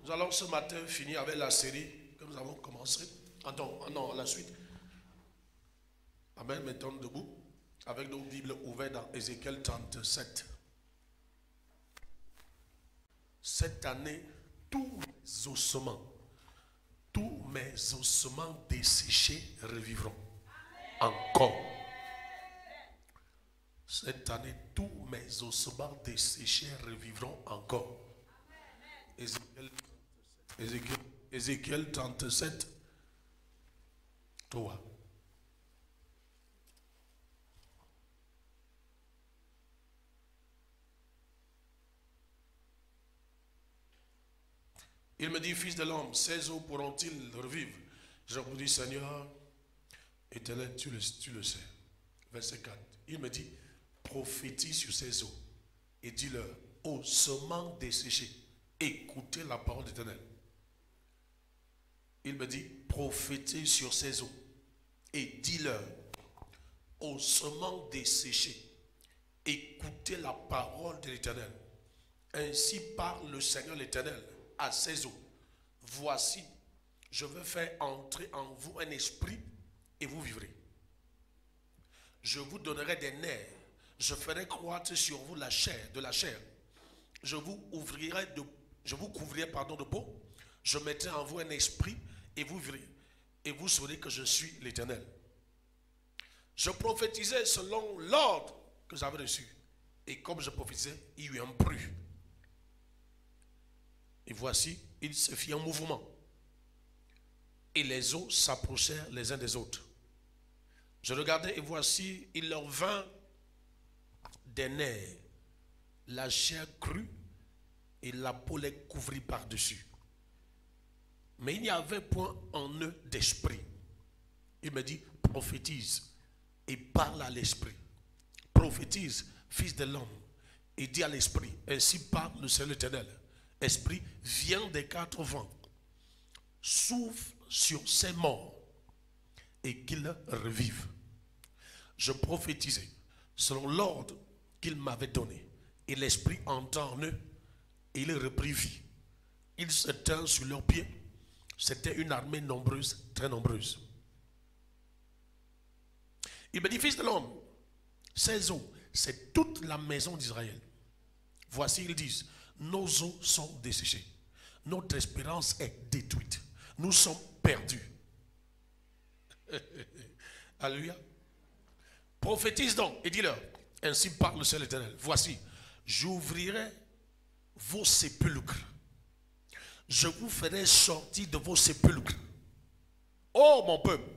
Nous allons ce matin finir avec la série que nous avons commencé. Non, la suite. Amen, mettons debout avec nos Bibles ouvertes dans Ézéchiel 37. Cette année, tous mes ossements desséchés revivront. Encore. Cette année, tous mes ossements desséchés revivront encore. Ézéchiel 37, 3. Il me dit, fils de l'homme, ces eaux pourront-ils revivre? Je vous dis, Seigneur, Éternel, tu le sais. Verset 4. Il me dit, prophétise sur ces eaux et dis-leur, ossements desséchés, écoutez la parole d'Éternel. Il me dit, prophétise sur ces eaux et dis-leur, ossements desséchés, écoutez la parole de l'Éternel. Ainsi parle le Seigneur l'Éternel à ces eaux. Voici, je veux faire entrer en vous un esprit et vous vivrez. Je vous donnerai des nerfs, je ferai croître sur vous la chair, de la chair. Je vous couvrirai de peau, je mettrai en vous un esprit et vous vivrez. Et vous saurez que je suis l'Éternel. Je prophétisais selon l'ordre que j'avais reçu. Et comme je prophétisais, il y eut un bruit. Et voici, il se fit un mouvement. Et les eaux s'approchèrent les uns des autres. Je regardais et voici, il leur vint des nerfs, la chair crue et la peau les couvrit par-dessus. Mais il n'y avait point en eux d'esprit. Il me dit, prophétise et parle à l'esprit. Prophétise, fils de l'homme, et dis à l'esprit, ainsi parle le Seigneur l'Éternel. Esprit, viens des quatre vents, souffle sur ces morts et qu'ils revivent. Je prophétisais selon l'ordre qu'il m'avait donné. Et l'esprit entra en eux et il reprit vie. Ils se tinrent sur leurs pieds. C'était une armée nombreuse, très nombreuse. Il me dit, fils de l'homme, ces eaux, c'est toute la maison d'Israël. Voici, ils disent, nos eaux sont desséchées. Notre espérance est détruite. Nous sommes perdus. Alléluia. Prophétise donc et dis-leur, ainsi parle le Seigneur l'Éternel. Voici, j'ouvrirai vos sépulcres. Je vous ferai sortir de vos sépulcres. Ô mon peuple,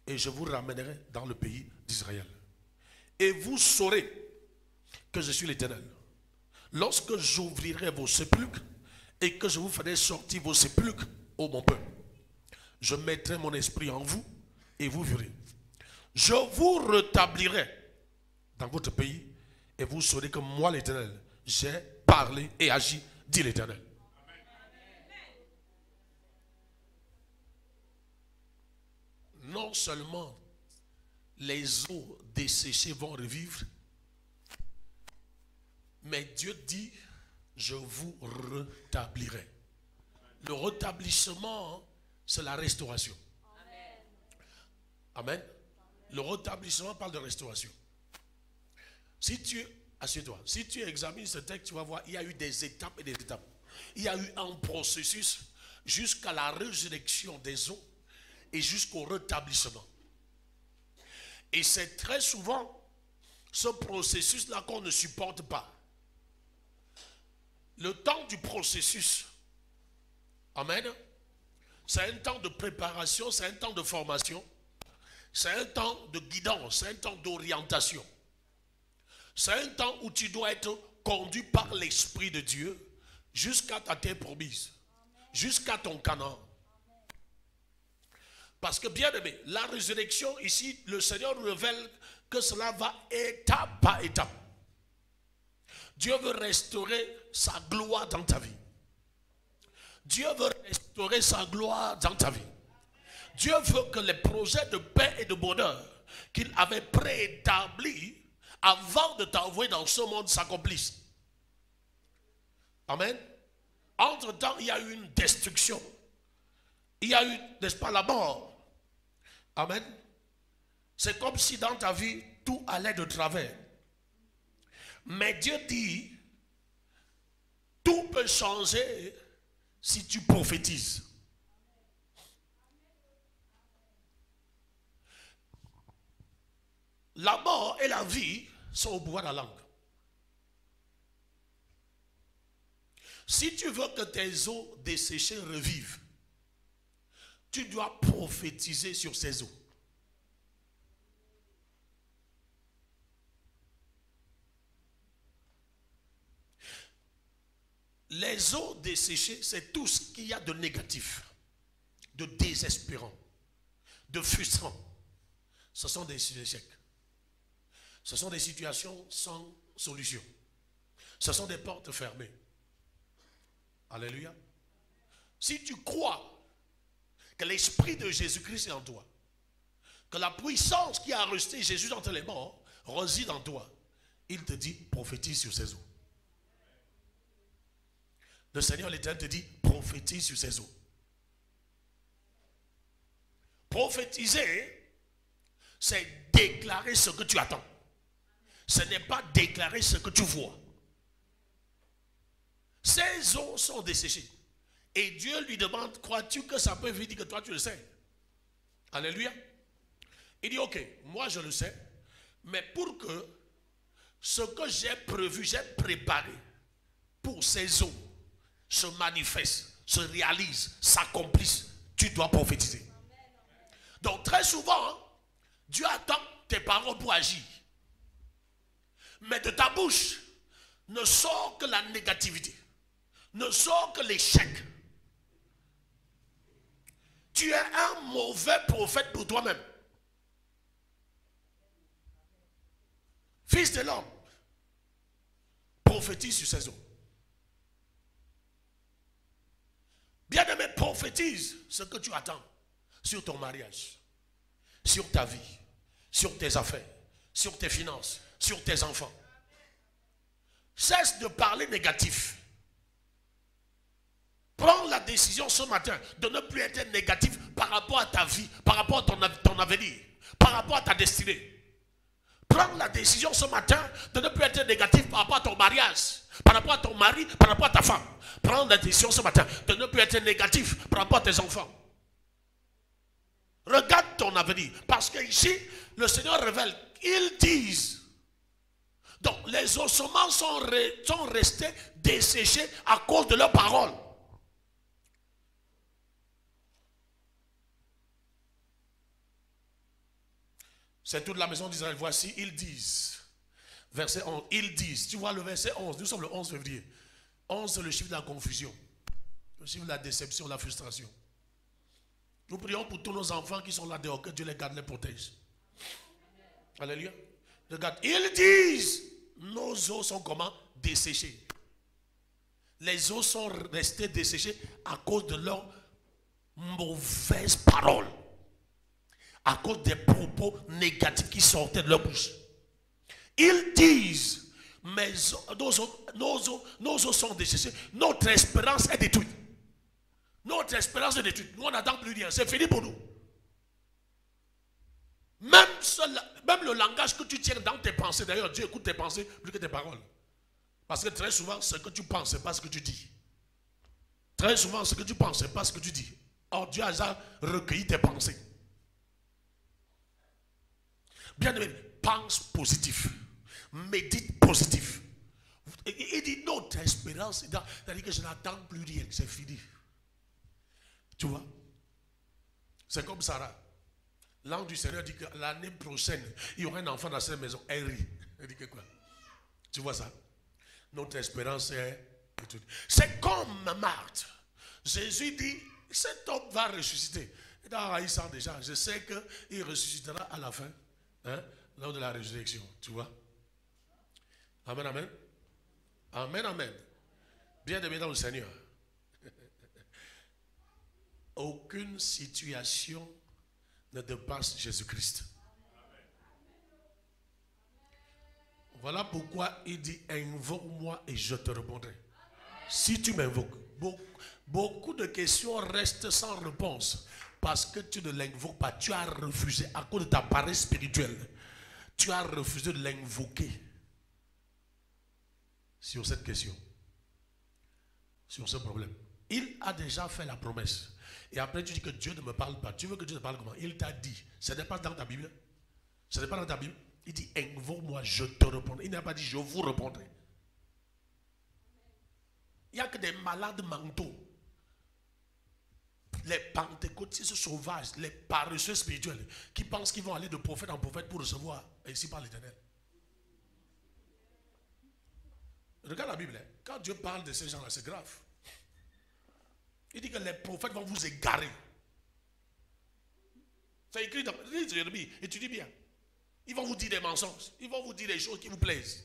et je vous ramènerai dans le pays d'Israël. Et vous saurez que je suis l'Éternel. Lorsque j'ouvrirai vos sépulcres et que je vous ferai sortir vos sépulcres, ô mon peuple, je mettrai mon esprit en vous et vous verrez. Je vous rétablirai dans votre pays et vous saurez que moi l'Éternel, j'ai parlé et agi, dit l'Éternel. Non seulement les eaux desséchées vont revivre, mais Dieu dit, je vous rétablirai. Le rétablissement, c'est la restauration. Amen. Le rétablissement parle de restauration. Assieds-toi, si tu examines ce texte, tu vas voir, il y a eu des étapes et des étapes. Il y a eu un processus jusqu'à la résurrection des eaux et jusqu'au rétablissement. Et c'est très souvent ce processus-là qu'on ne supporte pas. Le temps du processus, amen, c'est un temps de préparation, c'est un temps de formation, c'est un temps de guidance, c'est un temps d'orientation. C'est un temps où tu dois être conduit par l'Esprit de Dieu jusqu'à ta terre promise, jusqu'à ton Canaan. Parce que bien aimé, la résurrection ici, le Seigneur révèle que cela va étape par étape. Dieu veut restaurer sa gloire dans ta vie. Dieu veut restaurer sa gloire dans ta vie. Dieu veut que les projets de paix et de bonheur qu'il avait préétablis avant de t'envoyer dans ce monde s'accomplissent. Amen. Entre-temps, il y a eu une destruction. Il y a eu, n'est-ce pas, la mort. Amen. C'est comme si dans ta vie, tout allait de travers. Mais Dieu dit, tout peut changer si tu prophétises. La mort et la vie sont au pouvoir de la langue. Si tu veux que tes os desséchés revivent, tu dois prophétiser sur ces os. Les os desséchés, c'est tout ce qu'il y a de négatif, de désespérant, de frustrant. Ce sont des échecs. Ce sont des situations sans solution. Ce sont des portes fermées. Alléluia. Si tu crois que l'esprit de Jésus-Christ est en toi, que la puissance qui a resté Jésus d'entre les morts réside en toi, il te dit prophétise sur ces eaux. Le Seigneur l'Éternel te dit prophétise sur ces eaux. Prophétiser, c'est déclarer ce que tu attends. Ce n'est pas déclarer ce que tu vois. Ces eaux sont desséchées. Et Dieu lui demande, crois-tu que ça peut venir que toi tu le sais? Alléluia. Il dit, ok, moi je le sais, mais pour que ce que j'ai prévu, j'ai préparé pour ces eaux se manifeste, se réalise, s'accomplisse, tu dois prophétiser. Donc très souvent, Dieu attend tes paroles pour agir. Mais de ta bouche ne sort que la négativité, ne sort que l'échec. Tu es un mauvais prophète pour toi-même. Fils de l'homme, prophétise sur ces eaux. Bien-aimé, prophétise ce que tu attends sur ton mariage, sur ta vie, sur tes affaires, sur tes finances, sur tes enfants. Cesse de parler négatif. Prends la décision ce matin de ne plus être négatif par rapport à ta vie, par rapport à ton avenir, par rapport à ta destinée. Prends la décision ce matin de ne plus être négatif par rapport à ton mariage, par rapport à ton mari, par rapport à ta femme. Prends la décision ce matin de ne plus être négatif par rapport à tes enfants. Regarde ton avenir. Parce que ici, le Seigneur révèle, ils disent. Donc, les ossements sont restés desséchés à cause de leurs paroles. C'est toute la maison d'Israël. Voici, ils disent. Verset 11, ils disent. Tu vois le verset 11, nous sommes le 11 février. 11, c'est le chiffre de la confusion. Le chiffre de la déception, la frustration. Nous prions pour tous nos enfants qui sont là dehors, que Dieu les garde, les protège. Alléluia. Regarde, ils disent, nos os sont comment? Desséchés. Les os sont restés desséchés à cause de leurs mauvaises paroles. À cause des propos négatifs qui sortaient de leur bouche. Ils disent, mais nos os sont desséchés, notre espérance est détruite. Notre espérance est détruite. Nous, on n'attend plus rien. C'est fini pour nous. Même le langage que tu tiens dans tes pensées, d'ailleurs, Dieu écoute tes pensées plus que tes paroles. Parce que très souvent, ce que tu penses, ce n'est pas ce que tu dis. Très souvent, ce que tu penses, ce n'est pas ce que tu dis. Or, Dieu a déjà recueilli tes pensées. Bien aimé, pense positif. Médite positif. Il dit notre espérance, c'est-à-dire que je n'attends plus rien, c'est fini. Tu vois? C'est comme Sarah. L'ange du Seigneur dit que l'année prochaine, il y aura un enfant dans cette maison. Elle rit. Elle dit que quoi? Tu vois ça? Notre espérance est... C'est comme Marthe. Jésus dit, cet homme va ressusciter. Et dans Haïssant déjà, je sais qu'il ressuscitera à la fin. Hein, lors de la résurrection, tu vois. Amen, amen. Amen, amen. Bien-aimé dans le Seigneur. Aucune situation ne dépasse Jésus-Christ. Voilà pourquoi il dit, invoque-moi et je te répondrai. Si tu m'invoques, beaucoup de questions restent sans réponse parce que tu ne l'invoques pas. Tu as refusé à cause de ta paresse spirituelle. Tu as refusé de l'invoquer sur cette question, sur ce problème. Il a déjà fait la promesse. Et après tu dis que Dieu ne me parle pas. Tu veux que Dieu te parle comment? Il t'a dit. Ce n'est pas dans ta Bible. Ce n'est pas dans ta Bible. Il dit invoque-moi, je te répondrai. Il n'a pas dit je vous répondrai. Il n'y a que des malades mentaux. Les pentecôtistes sauvages, les paresseux spirituels qui pensent qu'ils vont aller de prophète en prophète pour recevoir ainsi par l'Éternel. Regarde la Bible. Quand Dieu parle de ces gens-là, c'est grave. Il dit que les prophètes vont vous égarer. C'est écrit dans Jérémie, étudie bien. Ils vont vous dire des mensonges. Ils vont vous dire des choses qui vous plaisent.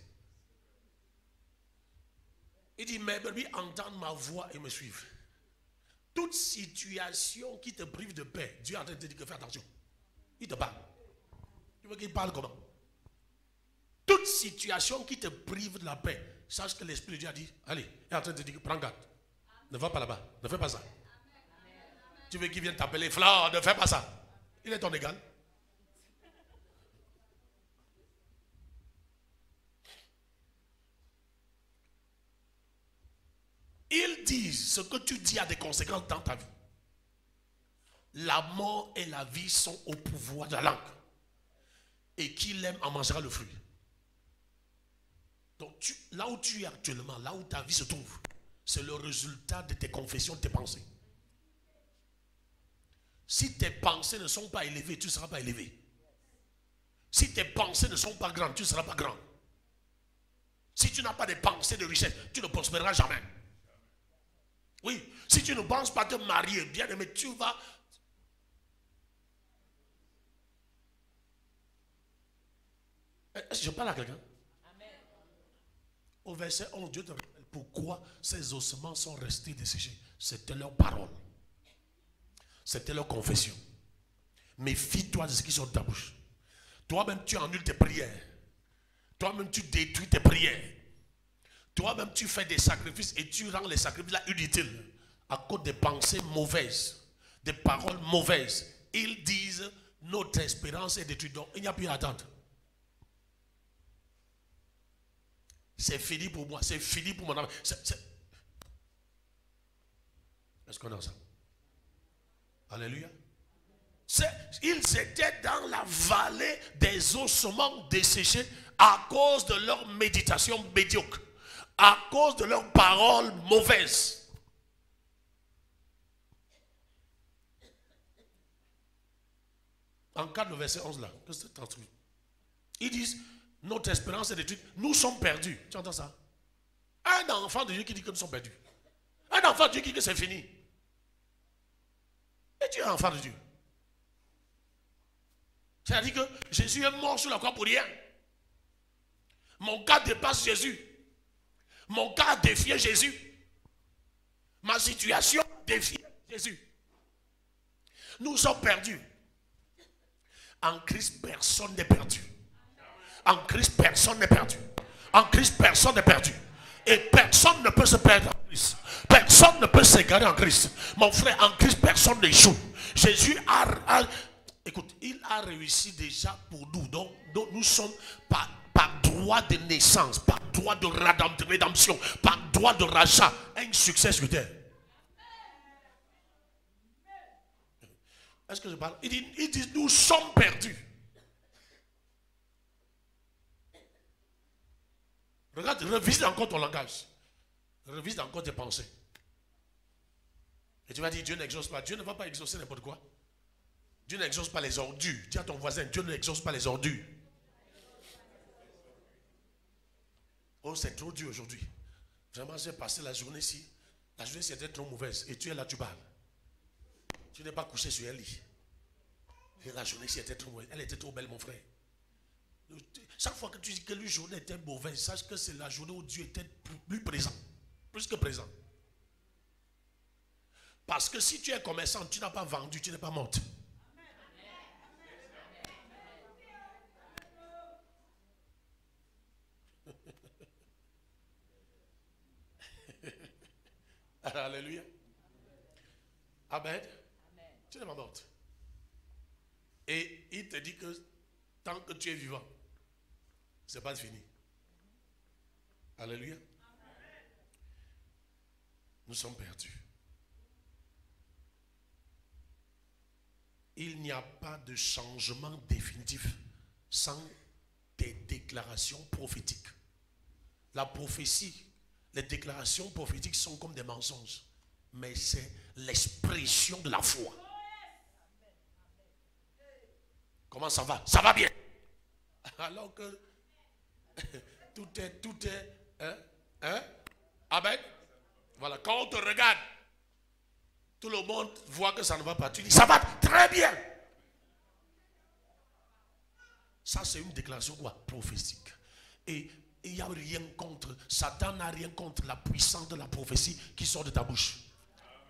Il dit, mes brebis entendent ma voix et me suivent. Toute situation qui te prive de paix, Dieu est en train de te dire que fais attention. Il te parle. Tu veux qu'il parle comment? Toute situation qui te prive de la paix, sache que l'Esprit de Dieu a dit, allez, il est en train de te dire, prends garde. Ne va pas là-bas, ne fais pas ça. Tu veux qu'il vienne t'appeler, Flore, ne fais pas ça. Il est ton égal. Ils disent, ce que tu dis a des conséquences dans ta vie. La mort et la vie sont au pouvoir de la langue. Et qui l'aime en mangera le fruit. Donc là où tu es actuellement, là où ta vie se trouve, c'est le résultat de tes confessions, de tes pensées. Si tes pensées ne sont pas élevées, tu ne seras pas élevé. Si tes pensées ne sont pas grandes, tu ne seras pas grand. Si tu n'as pas de pensées de richesse, tu ne prospéreras jamais. Oui, si tu ne penses pas te marier, bien aimé, tu vas... Je parle à quelqu'un. Au verset 11, Dieu te rappelle pourquoi ces ossements sont restés desséchés. C'était leur parole. C'était leur confession. Méfie-toi de ce qui sort de ta bouche. Toi-même, tu annules tes prières. Toi-même, tu détruis tes prières. Toi-même, tu fais des sacrifices et tu rends les sacrifices là inutiles à cause des pensées mauvaises, des paroles mauvaises. Ils disent, notre espérance est détruite. Donc, il n'y a plus à attendre. C'est fini pour moi, c'est fini pour mon âme. Est-ce qu'on a ça? Alléluia. Ils étaient dans la vallée des ossements desséchés à cause de leur méditation médiocre, à cause de leurs paroles mauvaises. En 4, le verset 11 là, qu'est-ce que tu as trouvé? Ils disent, notre espérance est détruite, nous sommes perdus. Tu entends ça? Un enfant de Dieu qui dit que nous sommes perdus. Un enfant de Dieu qui dit que c'est fini. Et tu es un enfant de Dieu. C'est-à-dire que Jésus est mort sur la croix pour rien. Mon cas dépasse Jésus. Mon cas défie Jésus. Ma situation défie Jésus. Nous sommes perdus. En Christ, personne n'est perdu. En Christ, personne n'est perdu. En Christ, personne n'est perdu. Et personne ne peut se perdre en Christ. Personne ne peut s'égarer en Christ. Mon frère, en Christ, personne n'échoue. Jésus écoute, il a réussi déjà pour nous. Donc nous sommes par droit de naissance, par droit de rédemption, par droit de rachat, un succès sur terre. Est-ce que je parle? Il dit, nous sommes perdus. Regarde, revisite encore ton langage. Revisite encore tes pensées. Et tu vas dire, Dieu n'exauce pas. Dieu ne va pas exaucer n'importe quoi. Dieu n'exauce pas les ordures. Dis à ton voisin, Dieu n'exauce pas les ordures. Oh, c'est trop dur aujourd'hui. Vraiment, j'ai passé la journée ici. La journée était trop mauvaise. Et tu es là, tu parles. Tu n'es pas couché sur un lit. Et la journée ici était trop mauvaise. Elle était trop belle, mon frère. Chaque fois que tu dis que la journée était mauvaise, sache que c'est la journée où Dieu était plus présent. Plus que présent. Parce que si tu es commerçant, tu n'as pas vendu, tu n'es pas morte. Alléluia. Amen. Tu n'es pas morte. Et il te dit que tant que tu es vivant, c'est pas fini. Alléluia. Nous sommes perdus. Il n'y a pas de changement définitif sans des déclarations prophétiques. La prophétie, les déclarations prophétiques sont comme des mensonges, mais c'est l'expression de la foi. Comment ça va? Ça va bien. Alors que tout est, Amen. Voilà, quand on te regarde, tout le monde voit que ça ne va pas. Tu dis, ça va très bien. Ça, c'est une déclaration quoi? Prophétique. Et il n'y a rien contre, Satan n'a rien contre la puissance de la prophétie qui sort de ta bouche.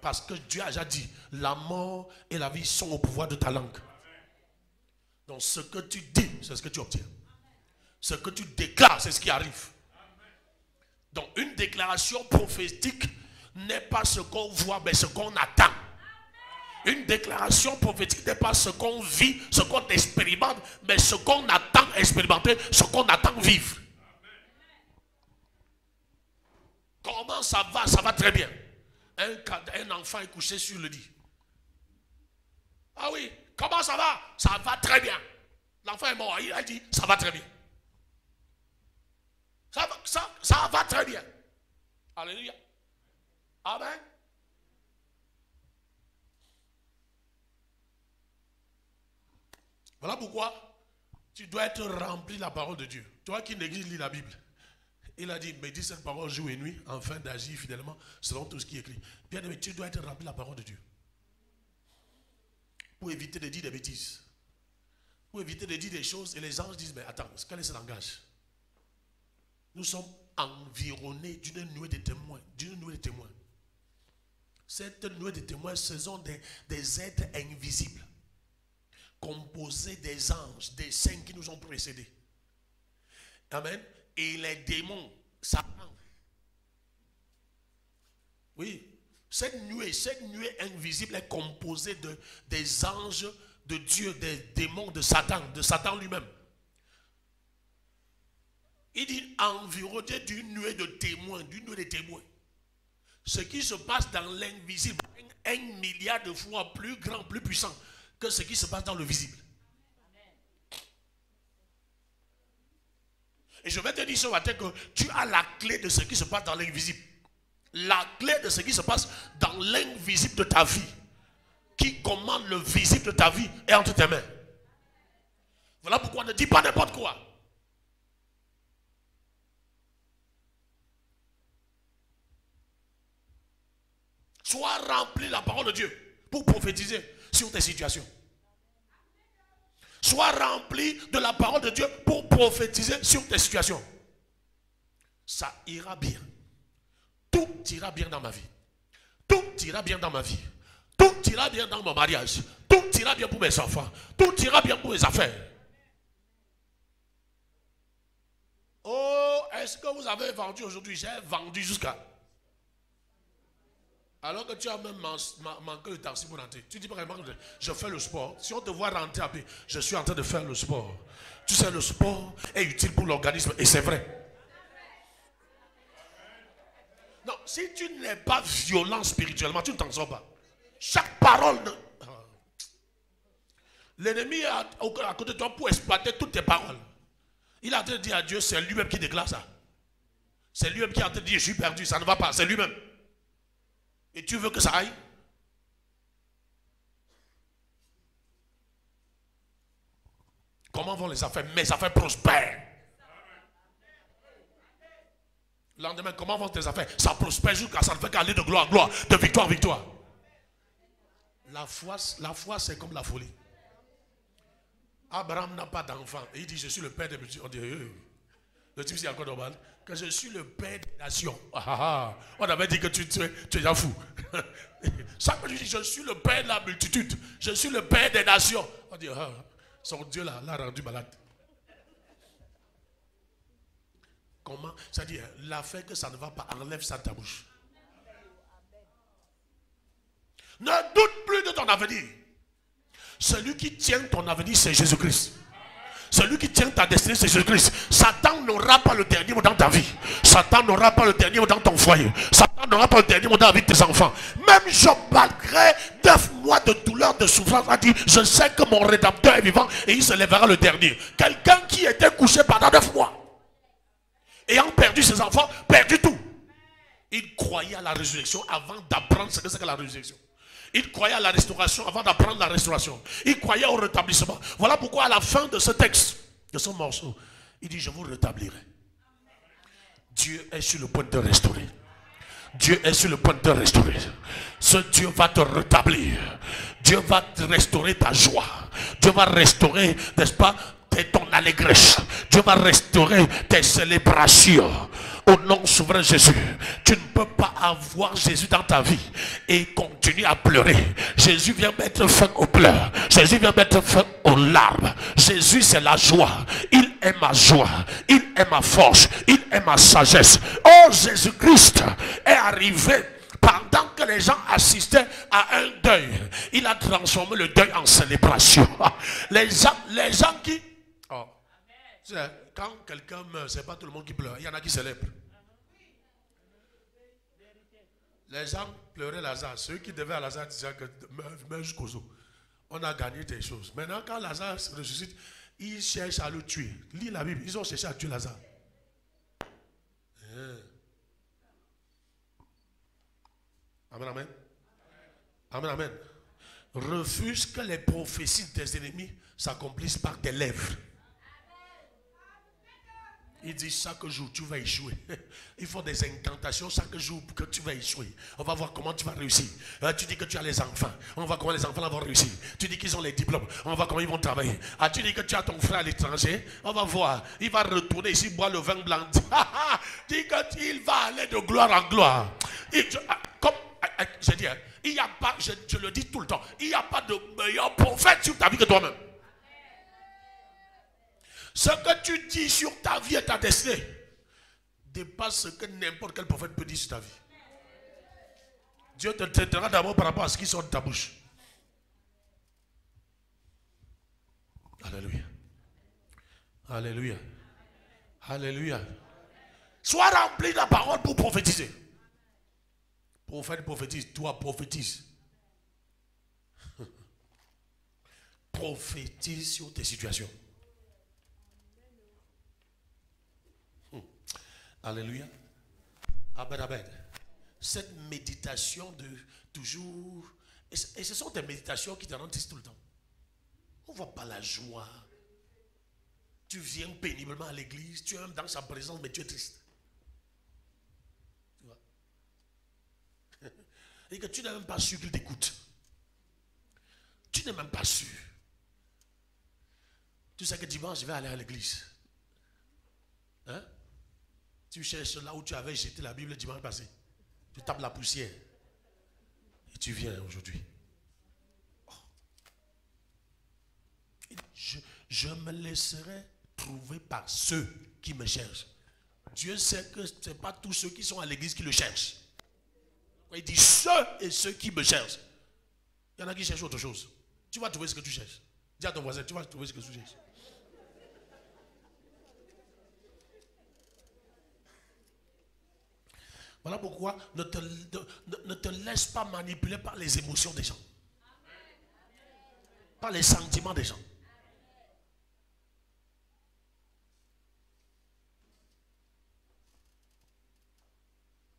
Parce que Dieu a déjà dit, la mort et la vie sont au pouvoir de ta langue. Donc ce que tu dis, c'est ce que tu obtiens. Ce que tu déclares, c'est ce qui arrive. Donc une déclaration prophétique n'est pas ce qu'on voit, mais ce qu'on attend. Une déclaration prophétique n'est pas ce qu'on vit, ce qu'on expérimente, mais ce qu'on attend expérimenter, ce qu'on attend vivre. Comment ça va? Ça va très bien. Un enfant est couché sur le lit. Ah oui, comment ça va? Ça va très bien. L'enfant est mort, il a dit, ça va très bien. Ça va très bien. Alléluia. Amen. Voilà pourquoi tu dois être rempli de la parole de Dieu. Toi qui néglige lis la Bible. Il a dit, médite cette parole jour et nuit, afin d'agir fidèlement selon tout ce qui est écrit. Bien aimé, tu dois être rempli de la parole de Dieu. Pour éviter de dire des bêtises. Pour éviter de dire des choses et les anges disent, mais attends, quel est ce langage? Nous sommes environnés d'une nuée de témoins. Cette nuée de témoins, ce sont des êtres invisibles, composés des anges, des saints qui nous ont précédés. Amen. Et les démons, Satan. Oui, cette nuée invisible est composée des anges de Dieu, des démons de Satan lui-même. Il dit environné d'une nuée de témoins, Ce qui se passe dans l'invisible, 1 milliard de fois plus grand, plus puissant que ce qui se passe dans le visible. Et je vais te dire ce matin que tu as la clé de ce qui se passe dans l'invisible. La clé de ce qui se passe dans l'invisible de ta vie. Qui commande le visible de ta vie est entre tes mains. Voilà pourquoi ne dis pas n'importe quoi. Sois rempli de la parole de Dieu pour prophétiser sur tes situations. Sois rempli de la parole de Dieu pour prophétiser sur tes situations. Ça ira bien. Tout ira bien dans ma vie. Tout ira bien dans ma vie. Tout ira bien dans mon mariage. Tout ira bien pour mes enfants. Tout ira bien pour mes affaires. Oh, est-ce que vous avez vendu aujourd'hui? J'ai vendu jusqu'à... Alors que tu as même manqué de taxi pour rentrer. Tu dis pas vraiment que je fais le sport. Si on te voit rentrer à pied, je suis en train de faire le sport. Tu sais, le sport est utile pour l'organisme et c'est vrai. Non, si tu n'es pas violent spirituellement, tu ne t'en sors pas. Chaque parole... L'ennemi est à côté de toi pour exploiter toutes tes paroles. Il est en train de dire à Dieu, c'est lui-même qui déclare ça. C'est lui-même qui est en train de dire, je suis perdu, ça ne va pas, c'est lui-même. Et tu veux que ça aille? Comment vont les affaires? Mes affaires prospèrent. Le lendemain, comment vont tes affaires? Ça prospère jusqu'à ça ne fait qu'aller de gloire en gloire, de victoire en victoire. La foi c'est comme la folie. Abraham n'a pas d'enfant. Et il dit, je suis le père des multitudes. On dit, le type c'est encore normal. Que je suis le père des nations. On avait dit que tu es déjà fou. Ça que je dis, je suis le père de la multitude. Je suis le père des nations. On dit, son Dieu l'a rendu malade. Comment? C'est-à-dire, l'affaire que ça ne va pas, enlève ça de ta bouche. Ne doute plus de ton avenir. Celui qui tient ton avenir, c'est Jésus-Christ. Celui qui tient ta destinée, c'est Jésus-Christ. Satan n'aura pas le dernier mot dans ta vie. Satan n'aura pas le dernier mot dans ton foyer. Satan n'aura pas le dernier mot dans la vie de tes enfants. Même Job, malgré 9 mois de douleur, de souffrance, a dit, je sais que mon Rédempteur est vivant et il se lèvera le dernier. Quelqu'un qui était couché pendant 9 mois, ayant perdu ses enfants, perdu tout. Il croyait à la résurrection avant d'apprendre ce que c'est que la résurrection. Il croyait à la restauration avant d'apprendre la restauration. Il croyait au rétablissement. Voilà pourquoi à la fin de ce texte, de ce morceau, il dit, je vous rétablirai. Dieu est sur le point de te restaurer. Dieu est sur le point de te restaurer. Ce Dieu va te rétablir. Dieu va te restaurer ta joie. Dieu va restaurer, n'est-ce pas, ton allégresse. Dieu va restaurer tes célébrations. Au nom souverain Jésus, tu ne peux pas avoir Jésus dans ta vie et continuer à pleurer. Jésus vient mettre fin aux pleurs. Jésus vient mettre fin aux larmes. Jésus, c'est la joie. Il est ma joie. Il est ma force. Il est ma sagesse. Oh, Jésus-Christ est arrivé pendant que les gens assistaient à un deuil. Il a transformé le deuil en célébration. Les gens qui... Oh. Quand quelqu'un meurt, ce n'est pas tout le monde qui pleure. Il y en a qui célèbrent. Les gens pleuraient Lazare. Ceux qui devaient à Lazare disaient que meurt jusqu'aux os. On a gagné des choses. Maintenant, quand Lazare se ressuscite, ils cherchent à le tuer. Lis la Bible. Ils ont cherché à tuer Lazare. Amen, amen. Amen, amen. Refuse que les prophéties des ennemis s'accomplissent par tes lèvres. Il dit chaque jour tu vas échouer. Il faut des incantations chaque jour que tu vas échouer. On va voir comment tu vas réussir. Tu dis que tu as les enfants. On va voir comment les enfants vont réussir. Tu dis qu'ils ont les diplômes. On va voir comment ils vont travailler. Tu dis que tu as ton frère à l'étranger. On va voir. Il va retourner ici boire le vin blanc. Dis qu'il va aller de gloire en gloire. Comme je dis, il n'y a pas, je le dis tout le temps, il n'y a pas de meilleur prophète sur ta vie que toi-même. Ce que tu dis sur ta vie et ta destinée dépasse ce que n'importe quel prophète peut dire sur ta vie. Dieu te traitera d'abord par rapport à ce qui sort de ta bouche. Alléluia. Alléluia. Alléluia. Sois rempli de la parole pour prophétiser. Prophète prophétise, toi prophétise. Prophétise sur tes situations. Alléluia. Amen, amen. Cette méditation de toujours... Et ce sont des méditations qui te rendent triste tout le temps. On ne voit pas la joie. Tu viens péniblement à l'église, tu es dans sa présence, mais tu es triste. Tu vois? Et que tu n'es même pas sûr qu'il t'écoute. Tu n'es même pas sûr. Tu sais que dimanche, je vais aller à l'église. Hein? Tu cherches là où tu avais jeté la Bible le dimanche passé. Tu tapes la poussière. Et tu viens aujourd'hui. Oh. Je me laisserai trouver par ceux qui me cherchent. Dieu sait que ce n'est pas tous ceux qui sont à l'église qui le cherchent. Il dit ceux et ceux qui me cherchent. Il y en a qui cherchent autre chose. Tu vas trouver ce que tu cherches. Dis à ton voisin, tu vas trouver ce que tu cherches. Voilà pourquoi ne te laisse pas manipuler par les émotions des gens. Par les sentiments des gens.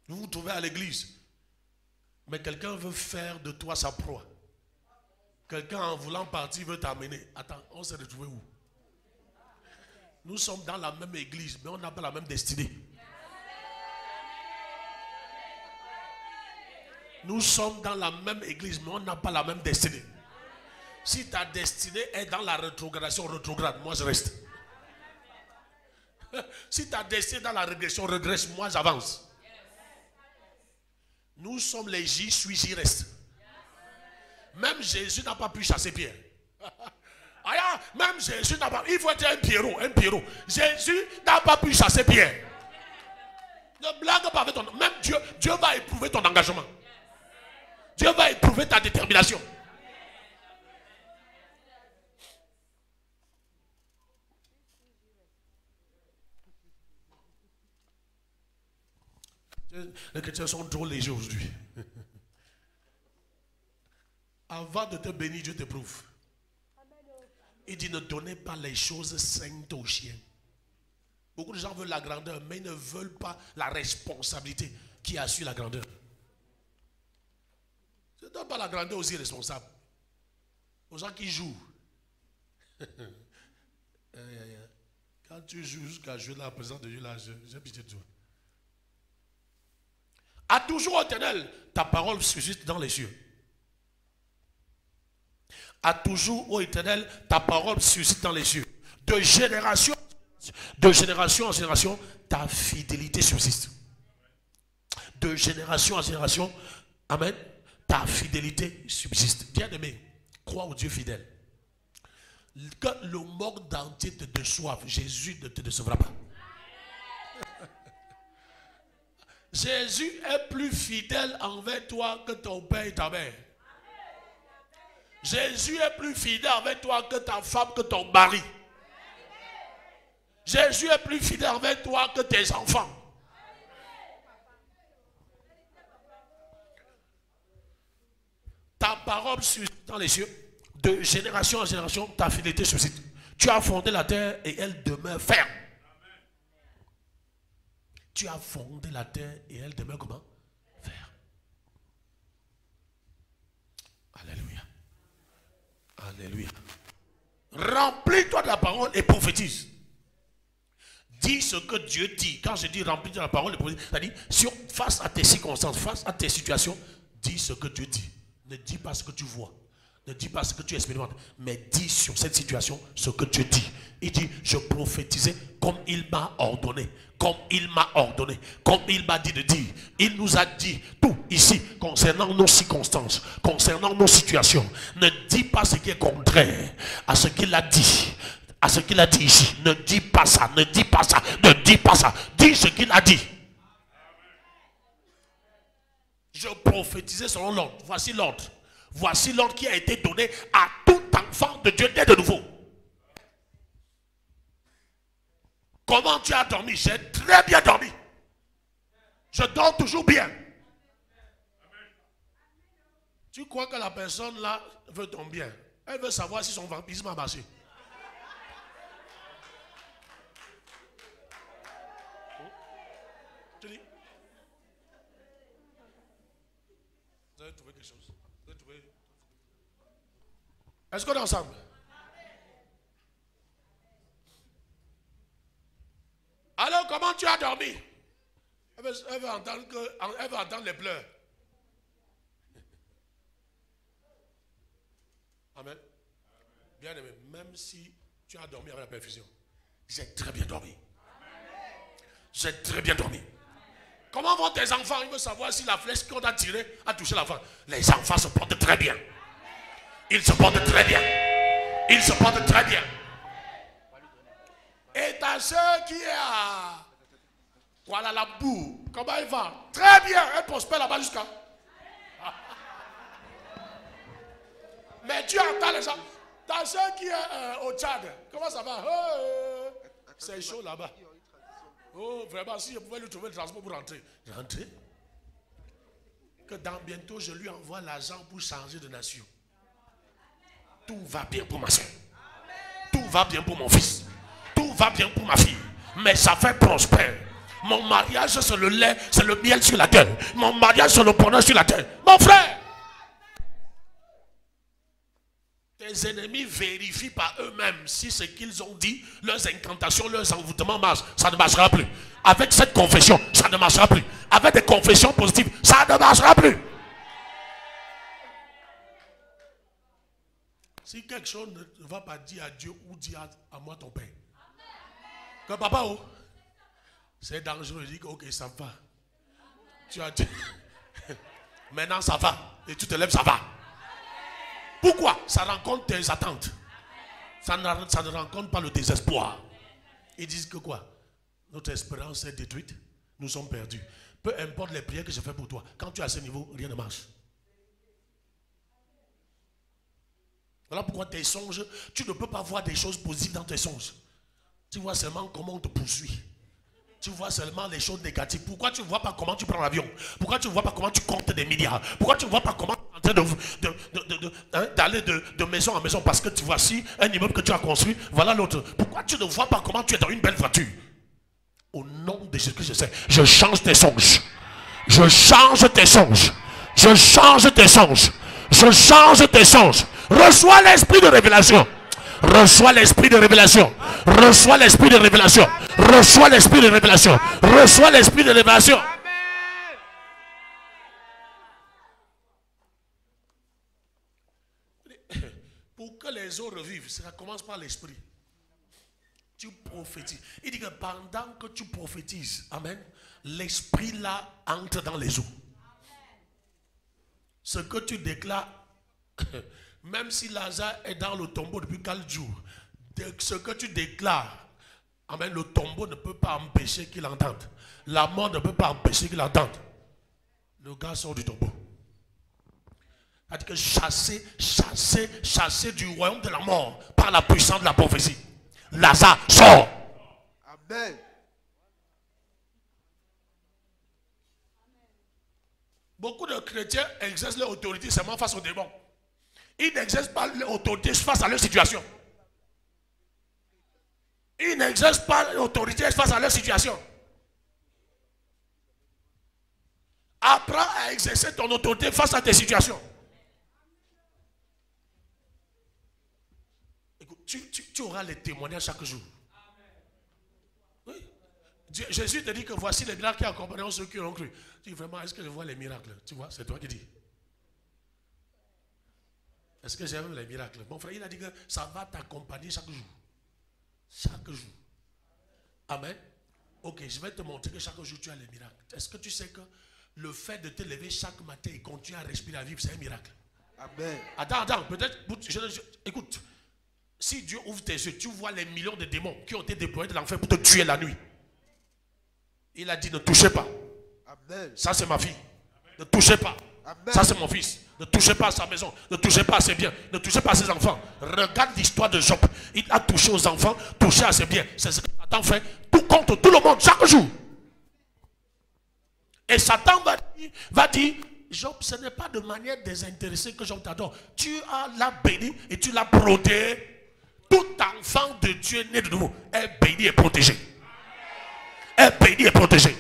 Vous vous trouvez à l'église, mais quelqu'un veut faire de toi sa proie. Quelqu'un en voulant partir veut t'amener. Attends, on s'est retrouvé où? Nous sommes dans la même église, mais on n'a pas la même destinée. Nous sommes dans la même église, mais on n'a pas la même destinée. Si ta destinée est dans la rétrogradation, rétrograde, moi je reste. Si ta destinée est dans la régression, régresse, moi j'avance. Nous sommes les J, j'y reste. Même Jésus n'a pas pu chasser Pierre. Même Jésus n'a pas. Il faut être un Pierrot. Jésus n'a pas pu chasser Pierre. Ne blague pas avec ton. Même Dieu va éprouver ton engagement. Dieu va éprouver ta détermination. Les chrétiens sont trop légers aujourd'hui. Avant de te bénir, Dieu t'éprouve. Il dit ne donnez pas les choses saintes aux chiens. Beaucoup de gens veulent la grandeur, mais ils ne veulent pas la responsabilité qui assure la grandeur. Ne donne pas la grandeur aux irresponsables, aux gens qui jouent. Quand tu joues jusqu'à jouer la présence de Dieu, là, j'ai pitié de toi. À toujours éternel, ta parole suscite dans les cieux. À toujours, ô éternel, ta parole suscite dans les cieux. De génération en génération, ta fidélité subsiste. De génération en génération, amen, ta fidélité subsiste. Bien-aimé, crois au Dieu fidèle. Que le monde entier te déçoive, Jésus ne te décevra pas. Jésus est plus fidèle envers toi que ton père et ta mère. Jésus est plus fidèle envers toi que ta femme, que ton mari. Jésus est plus fidèle envers toi que tes enfants. Ta parole suscite dans les cieux. De génération en génération, ta fidélité suscite. Tu as fondé la terre et elle demeure ferme. Tu as fondé la terre et elle demeure comment? Ferme. Alléluia. Alléluia. Remplis-toi de la parole et prophétise. Dis ce que Dieu dit. Quand je dis remplis-toi de la parole et prophétise, c'est-à-dire face à tes circonstances, face à tes situations, dis ce que Dieu dit. Ne dis pas ce que tu vois. Ne dis pas ce que tu expérimentes, mais dis sur cette situation ce que Dieu dit. Il dit, je prophétisais comme il m'a ordonné, comme il m'a ordonné, comme il m'a dit de dire. Il nous a dit tout ici concernant nos circonstances, concernant nos situations. Ne dis pas ce qui est contraire à ce qu'il a dit. À ce qu'il a dit ici. Ne dis pas ça, ne dis pas ça, ne dis pas ça. Dis ce qu'il a dit. Je prophétisais selon l'ordre. Voici l'ordre. Voici l'ordre qui a été donné à tout enfant de Dieu dès de nouveau. Comment tu as dormi? J'ai très bien dormi. Je dors toujours bien. Tu crois que la personne là veut ton bien? Elle veut savoir si son vampirisme a marché. Tu dis? Vous avez trouvé quelque chose? Est-ce qu'on est ensemble? Alors, comment tu as dormi? Elle veut entendre les pleurs. Amen. Bien aimé, même si tu as dormi avec la perfusion, j'ai très bien dormi. J'ai très bien dormi. Comment vont tes enfants? Ils veulent savoir si la flèche qu'on a tirée a touché l'enfant. Les enfants se portent très bien. Ils se portent très bien. Ils se portent très bien. Et ta soeur qui est à Kuala Lumpur, comment elle va? Très bien, elle prospère là-bas jusqu'à. Mais tu entends les gens. Ta soeur qui est au Tchad, comment ça va? Oh, c'est chaud là-bas. Oh, vraiment, si je pouvais lui trouver le transport pour rentrer. Rentrer? Que dans bientôt, je lui envoie l'argent pour changer de nation. Tout va bien pour ma soeur. Tout va bien pour mon fils. Tout va bien pour ma fille. Mais ça fait prospère. Mon mariage, c'est le lait, c'est le miel sur la gueule. Mon mariage, c'est le bonheur sur la gueule. Mon frère! Tes ennemis vérifient par eux-mêmes si ce qu'ils ont dit, leurs incantations, leurs envoûtements marchent. Ça ne marchera plus. Avec cette confession, ça ne marchera plus. Avec des confessions positives, ça ne marchera plus. Si quelque chose ne va pas dire à Dieu ou dire à moi ton père. Que papa, oh, c'est dangereux. Je dis que ok, ça va. Tu as dit, maintenant ça va. Et tu te lèves, ça va. Pourquoi? Ça rencontre tes attentes. Ça ne rencontre pas le désespoir. Ils disent que quoi? Notre espérance est détruite. Nous sommes perdus. Peu importe les prières que je fais pour toi. Quand tu es à ce niveau, rien ne marche. Voilà pourquoi tes songes, tu ne peux pas voir des choses positives dans tes songes. Tu vois seulement comment on te poursuit. Tu vois seulement les choses négatives. Pourquoi tu ne vois pas comment tu prends l'avion? Pourquoi tu ne vois pas comment tu comptes des milliards? Pourquoi tu ne vois pas comment tu es en train d'aller de maison en maison? Parce que tu vois si un immeuble que tu as construit, voilà l'autre. Pourquoi tu ne vois pas comment tu es dans une belle voiture? Au nom de Jésus-Christ, je sais, je change tes songes. Je change tes songes. Je change tes songes. Je change tes songes. Reçois l'esprit de révélation. Reçois l'esprit de révélation. Reçois l'esprit de révélation. Reçois l'esprit de révélation. Reçois l'esprit de révélation. Pour que les eaux revivent, ça commence par l'esprit. Tu prophétises. Il dit que pendant que tu prophétises, amen, l'esprit là entre dans les eaux. Ce que tu déclares, même si Lazare est dans le tombeau depuis 4 jours, ce que tu déclares, amen, le tombeau ne peut pas empêcher qu'il entende. La mort ne peut pas empêcher qu'il entende. Le gars sort du tombeau. Il dit que chasser du royaume de la mort par la puissance de la prophétie. Lazare sort. Amen. Beaucoup de chrétiens exercent leur autorité seulement face aux démons. Ils n'exercent pas leur autorité face à leur situation. Ils n'exercent pas l'autorité face à leur situation. Apprends à exercer ton autorité face à tes situations. Écoute, tu auras les témoignages chaque jour. Oui. Jésus te dit que voici les miracles qui accompagneront ceux qui ont cru. Tu dis vraiment, est-ce que je vois les miracles? Tu vois, c'est toi qui dis. Est-ce que j'aime les miracles? Mon frère, il a dit que ça va t'accompagner chaque jour. Chaque jour. Amen. Ok, je vais te montrer que chaque jour tu as les miracles. Est-ce que tu sais que le fait de te lever chaque matin et continuer à respirer, à vivre, c'est un miracle? Amen. Attends, peut-être, écoute, si Dieu ouvre tes yeux, tu vois les millions de démons qui ont été déployés de l'enfer pour te tuer la nuit. Il a dit, ne touchez pas. Amen. Ça c'est ma fille. Ne touchez pas. Amen. Ça c'est mon fils. Ne touchez pas à sa maison. Ne touchez pas à ses biens. Ne touchez pas à ses enfants. Regarde l'histoire de Job. Il a touché aux enfants, touché à ses biens. C'est ce que Satan fait. Tout contre tout le monde, chaque jour. Et Satan va dire, Job, ce n'est pas de manière désintéressée que Job t'adore. Tu l'as béni et tu l'as protégé. Tout enfant de Dieu né de nouveau est béni et protégé. Est béni et protégé.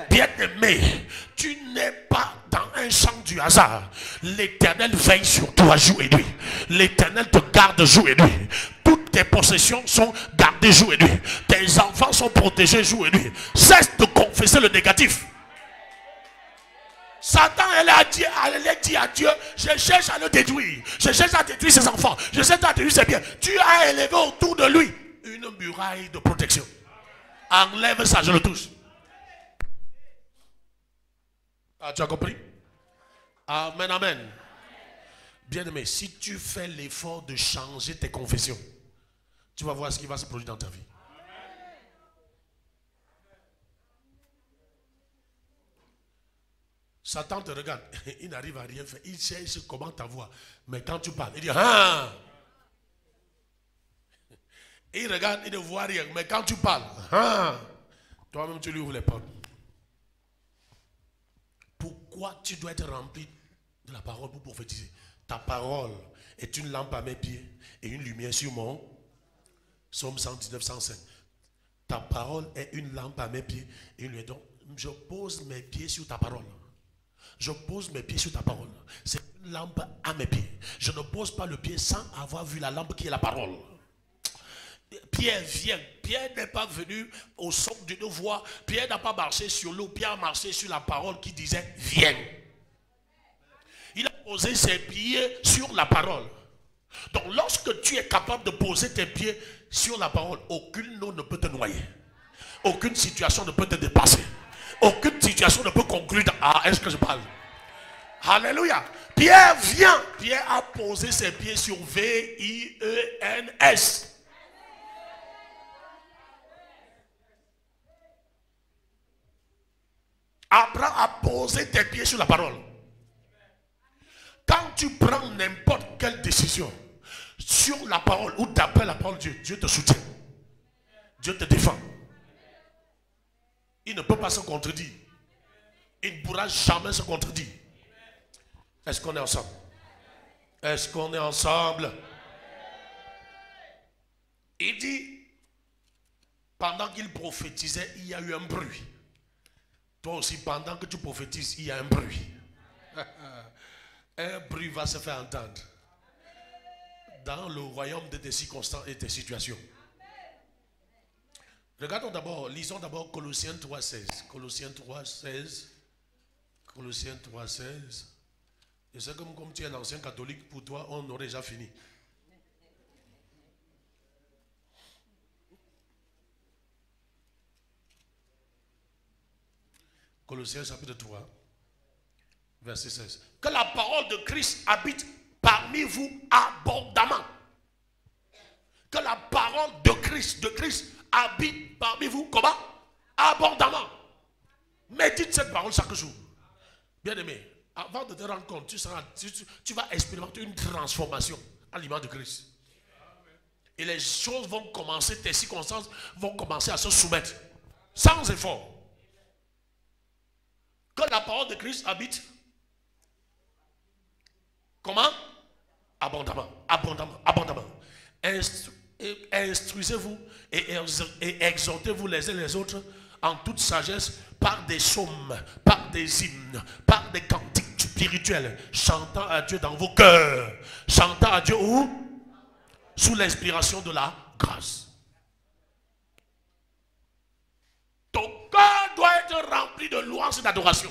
Bien-aimé, tu n'es pas dans un champ du hasard. L'Éternel veille sur toi jour et nuit. L'Éternel te garde jour et nuit. Toutes tes possessions sont gardées jour et nuit. Tes enfants sont protégés jour et nuit. Cesse de confesser le négatif. Satan, elle a dit à Dieu, je cherche à le détruire. Je cherche à détruire ses enfants. Je cherche à détruire ses biens. Tu as élevé autour de lui une muraille de protection. Enlève ça, je le touche. Ah, tu as compris? Amen, amen. Bien-aimé, si tu fais l'effort de changer tes confessions, tu vas voir ce qui va se produire dans ta vie. Satan te regarde, il n'arrive à rien faire. Il cherche comment t'avoir. Mais quand tu parles, il dit, ah! Il regarde, il ne voit rien. Mais quand tu parles, ah! Toi-même, tu lui ouvres les portes. Pourquoi tu dois être rempli de la parole pour prophétiser? Ta parole est une lampe à mes pieds et une lumière sur mon Psaume 119, 105. Ta parole est une lampe à mes pieds et une lumière. Donc, je pose mes pieds sur ta parole. Je pose mes pieds sur ta parole. C'est une lampe à mes pieds. Je ne pose pas le pied sans avoir vu la lampe qui est la parole. Pierre vient. Pierre n'est pas venu au son d'une voix. Pierre n'a pas marché sur l'eau. Pierre a marché sur la parole qui disait viens. Il a posé ses pieds sur la parole. Donc lorsque tu es capable de poser tes pieds sur la parole, aucune eau ne peut te noyer. Aucune situation ne peut te dépasser. Aucune situation ne peut conclure dans... Ah, est-ce que je parle? Alléluia. Pierre vient. Pierre a posé ses pieds sur V-I-E-N-S. Apprends à poser tes pieds sur la parole. Quand tu prends n'importe quelle décision, sur la parole ou d'après la parole de Dieu, Dieu te soutient. Dieu te défend. Il ne peut pas se contredire. Il ne pourra jamais se contredire. Est-ce qu'on est ensemble? Est-ce qu'on est ensemble? Il dit, pendant qu'il prophétisait, il y a eu un bruit. Toi aussi, pendant que tu prophétises, il y a un bruit. Un bruit va se faire entendre dans le royaume de tes circonstances et tes situations. Regardons d'abord, lisons d'abord Colossiens 3,16. Colossiens 3,16. Colossiens 3,16. Je sais que comme tu es un ancien catholique, pour toi, on aurait déjà fini. Colossiens chapitre 3, verset 16. Que la parole de Christ habite parmi vous abondamment. Que la parole de Christ habite parmi vous, comment? Abondamment. Médite cette parole chaque jour. Bien aimé, avant de te rendre compte, tu vas expérimenter une transformation à l'image de Christ. Et les choses vont commencer, tes circonstances vont commencer à se soumettre. Sans effort. Que la parole de Christ habite. Comment? Abondamment, abondamment, abondamment. Instruisez-vous et exhortez-vous les uns les autres en toute sagesse par des psaumes, par des hymnes, par des cantiques spirituels, chantant à Dieu dans vos cœurs. Chantant à Dieu où? Sous l'inspiration de la grâce. Ton cœur doit être rempli de louanges et d'adoration.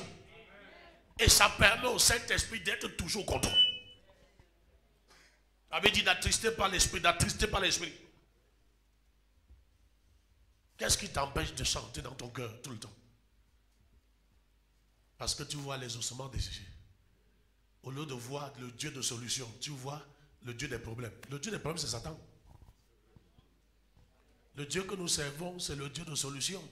Et ça permet au Saint-Esprit d'être toujours content. Avait dit d'attrister par l'esprit, d'attrister par l'esprit. Qu'est-ce qui t'empêche de chanter dans ton cœur tout le temps? Parce que tu vois les ossements desséchés. Au lieu de voir le Dieu de solution, tu vois le Dieu des problèmes. Le Dieu des problèmes, c'est Satan. Le Dieu que nous servons, c'est le Dieu de solution.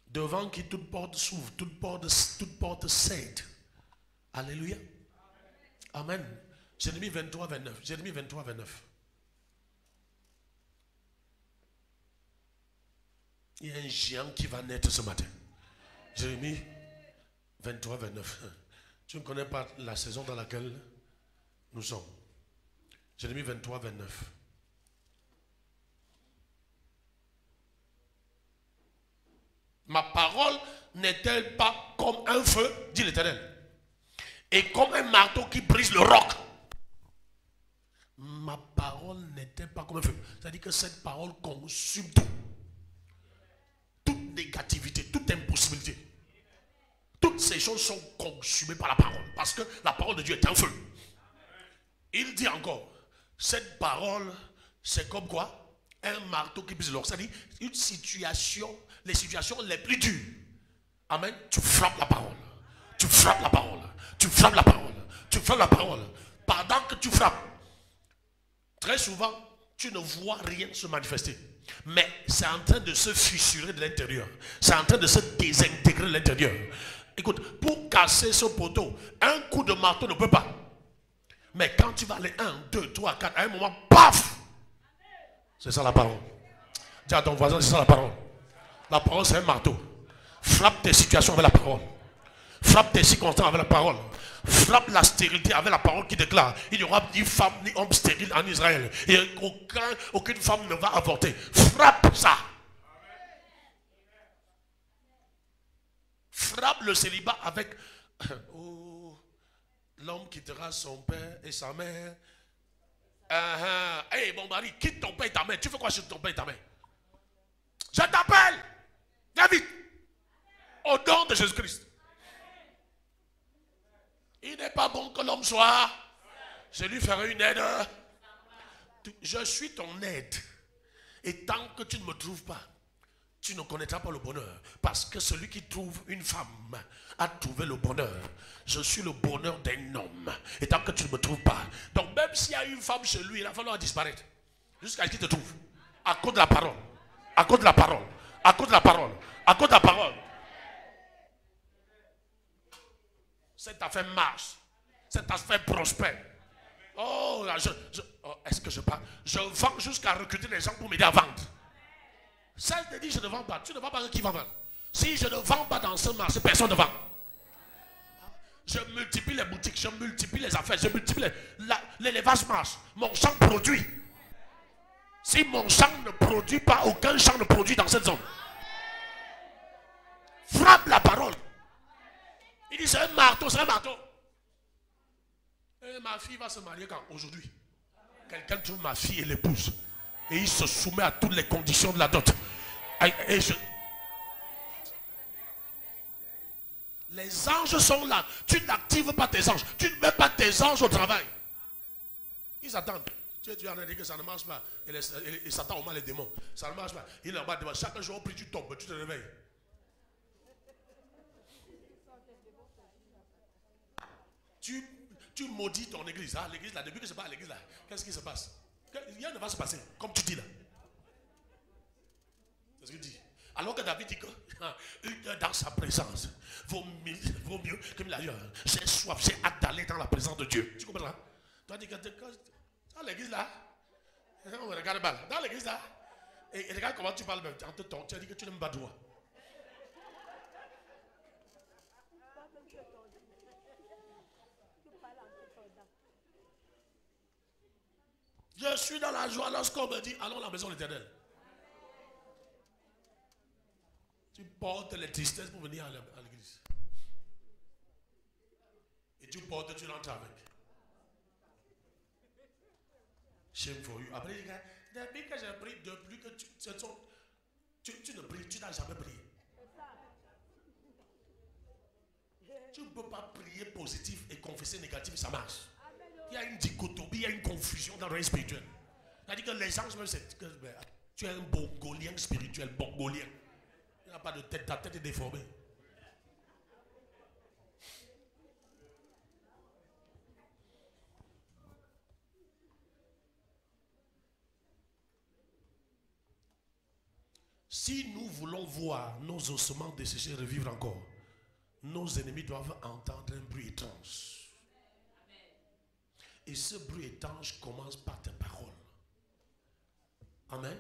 Devant qui toute porte s'ouvre, toute porte cède. Alléluia. Amen. Jérémie 23, 29. Jérémie 23, 29. Il y a un géant qui va naître ce matin. Jérémie 23, 29. Tu ne connais pas la saison dans laquelle nous sommes. Jérémie 23, 29. Ma parole n'est-elle pas comme un feu, dit l'Éternel, et comme un marteau qui brise le roc? Ma parole n'était pas comme un feu. C'est-à-dire que cette parole consume tout. Toute négativité, toute impossibilité. Toutes ces choses sont consumées par la parole. Parce que la parole de Dieu est un feu. Il dit encore, cette parole, c'est comme quoi? Un marteau qui brise le roc. C'est-à-dire une situation, les situations les plus dures. Amen. Tu frappes la parole. Tu frappes la parole. Tu frappes la parole. Tu frappes la parole. Pendant que tu frappes, très souvent, tu ne vois rien se manifester. Mais c'est en train de se fissurer de l'intérieur. C'est en train de se désintégrer de l'intérieur. Écoute, pour casser ce poteau, un coup de marteau ne peut pas. Mais quand tu vas aller 1, 2, 3, 4, à un moment, paf! C'est ça la parole. Dis à ton voisin, c'est ça la parole. La parole, c'est un marteau. Frappe tes situations avec la parole. Frappe tes circonstances avec la parole. Frappe la stérilité avec la parole qui déclare: il n'y aura ni femme ni homme stérile en Israël. Et aucune femme ne va avorter. Frappe ça. Frappe le célibat avec l'homme quittera son père et sa mère. Hey, mon mari, quitte ton père et ta mère. Tu fais quoi sur ton père et ta mère? Je t'appelle. Viens vite. Au nom de Jésus-Christ. Il n'est pas bon que l'homme soit. Je lui ferai une aide. Je suis ton aide. Et tant que tu ne me trouves pas, tu ne connaîtras pas le bonheur. Parce que celui qui trouve une femme a trouvé le bonheur. Je suis le bonheur d'un homme. Et tant que tu ne me trouves pas. Donc même s'il y a une femme chez lui, il va falloir disparaître. Jusqu'à ce qu'il te trouve. À cause de la parole. À cause de la parole. À cause de la parole. À cause de la parole. Cette affaire marche. Cette affaire prospère. Oh, est-ce que je parle? Je vends jusqu'à recruter les gens pour m'aider à vendre. Celle te dit je ne vends pas. Tu ne vends pas, qui va vendre? Si je ne vends pas dans ce marché, personne ne vend. Je multiplie les boutiques, je multiplie les affaires, je multiplie l'élevage marche. Mon champ produit. Si mon champ ne produit pas, aucun champ ne produit dans cette zone. Frappe la parole. Il dit c'est un marteau, c'est un marteau. Et ma fille va se marier quand? Aujourd'hui. Quelqu'un trouve ma fille et l'épouse. Et il se soumet à toutes les conditions de la dot. Les anges sont là. Tu n'actives pas tes anges. Tu ne mets pas tes anges au travail. Ils attendent. Tu as dit que ça ne marche pas. Et Satan au mal les démons. Ça ne marche pas. Il en bas devant. Chaque jour, au prix, tu tombes, tu te réveilles. Tu maudis ton église. Ah, l'église là, depuis que je parle à l'église là, qu'est-ce qui se passe? Rien ne va se passer, comme tu dis là. C'est ce que tu dis. Alors que David dit que une heure dans sa présence vaut mieux que la ailleurs. J'ai soif, j'ai hâte d'aller dans la présence de Dieu. Tu comprends là? Tu as dit que dans l'église là, on regarde mal. Dans l'église là, et regarde comment tu parles même. Tu as dit que tu n'aimes pas droit. Je suis dans la joie lorsqu'on me dit allons à la maison de l'Éternel. Tu portes les tristesses pour venir à l'église. Et tu portes, tu rentres avec. Shame for you. Après, depuis que j'ai pris, depuis que tu ne pries, tu n'as jamais prié. Tu ne peux pas prier positif et confesser négatif, ça marche. Il y a une dichotomie, il y a une confusion dans le règne spirituel. C'est-à-dire que les anges, même, tu es un bongolien spirituel, bongolien. Il n'y a pas de tête, ta tête est déformée. Si nous voulons voir nos ossements desséchés revivre encore, nos ennemis doivent entendre un bruit étrange. Et ce bruit étrange commence par tes paroles. Amen.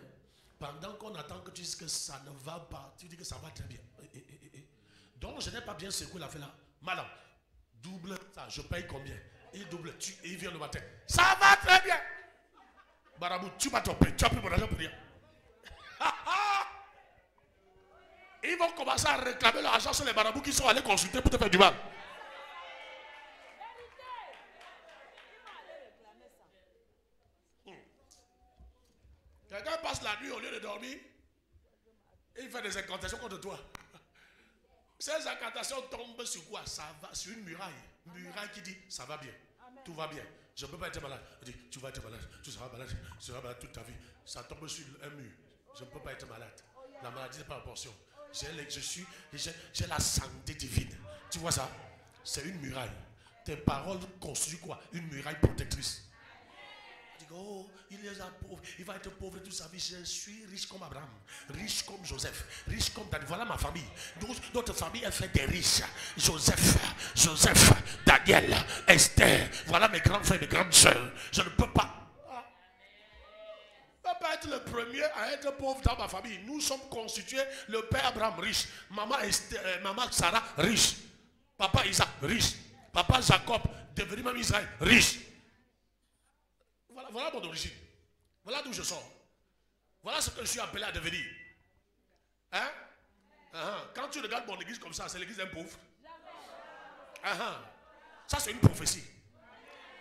Pendant qu'on attend que tu dises que ça ne va pas, tu dis que ça va très bien. Donc je n'ai pas bien secoué la fait là. Madame, double ça, je paye combien? Il double, il vient le matin. Ça va très bien. Barabou, tu vas tromper, tu as pris mon argent pour rien. Ils vont commencer à réclamer leur argent sur les marabouts qui sont allés consulter pour te faire du mal. Quelqu'un passe la nuit au lieu de dormir et il fait des incantations contre toi. Ces incantations tombent sur quoi? Ça va sur une muraille. Une muraille qui dit ça va bien, tout va bien. Je ne peux pas être malade. Il dit tu vas être malade, tu seras malade toute ta vie. Ça tombe sur un mur. Je ne peux pas être malade. La maladie n'est pas en portion. J'ai la santé divine. Tu vois ça? C'est une muraille. Tes paroles constituent quoi? Une muraille protectrice. Oh, il est pauvre, il va être pauvre toute sa vie. Je suis riche comme Abraham, riche comme Joseph, riche comme Daniel. Voilà ma famille. Notre famille est faite des riches. Joseph, Daniel, Esther. Voilà mes grands frères, mes grandes soeurs. Je ne peux pas. Je ne peux pas être le premier à être pauvre dans ma famille. Nous sommes constitués. Le père Abraham riche, maman Sarah riche, papa Isaac riche, papa Jacob devenu même Israël riche. Voilà mon origine. Voilà d'où je sors. Voilà ce que je suis appelé à devenir. Hein? Quand tu regardes mon église comme ça, c'est l'église d'un pauvre. Ça c'est une prophétie.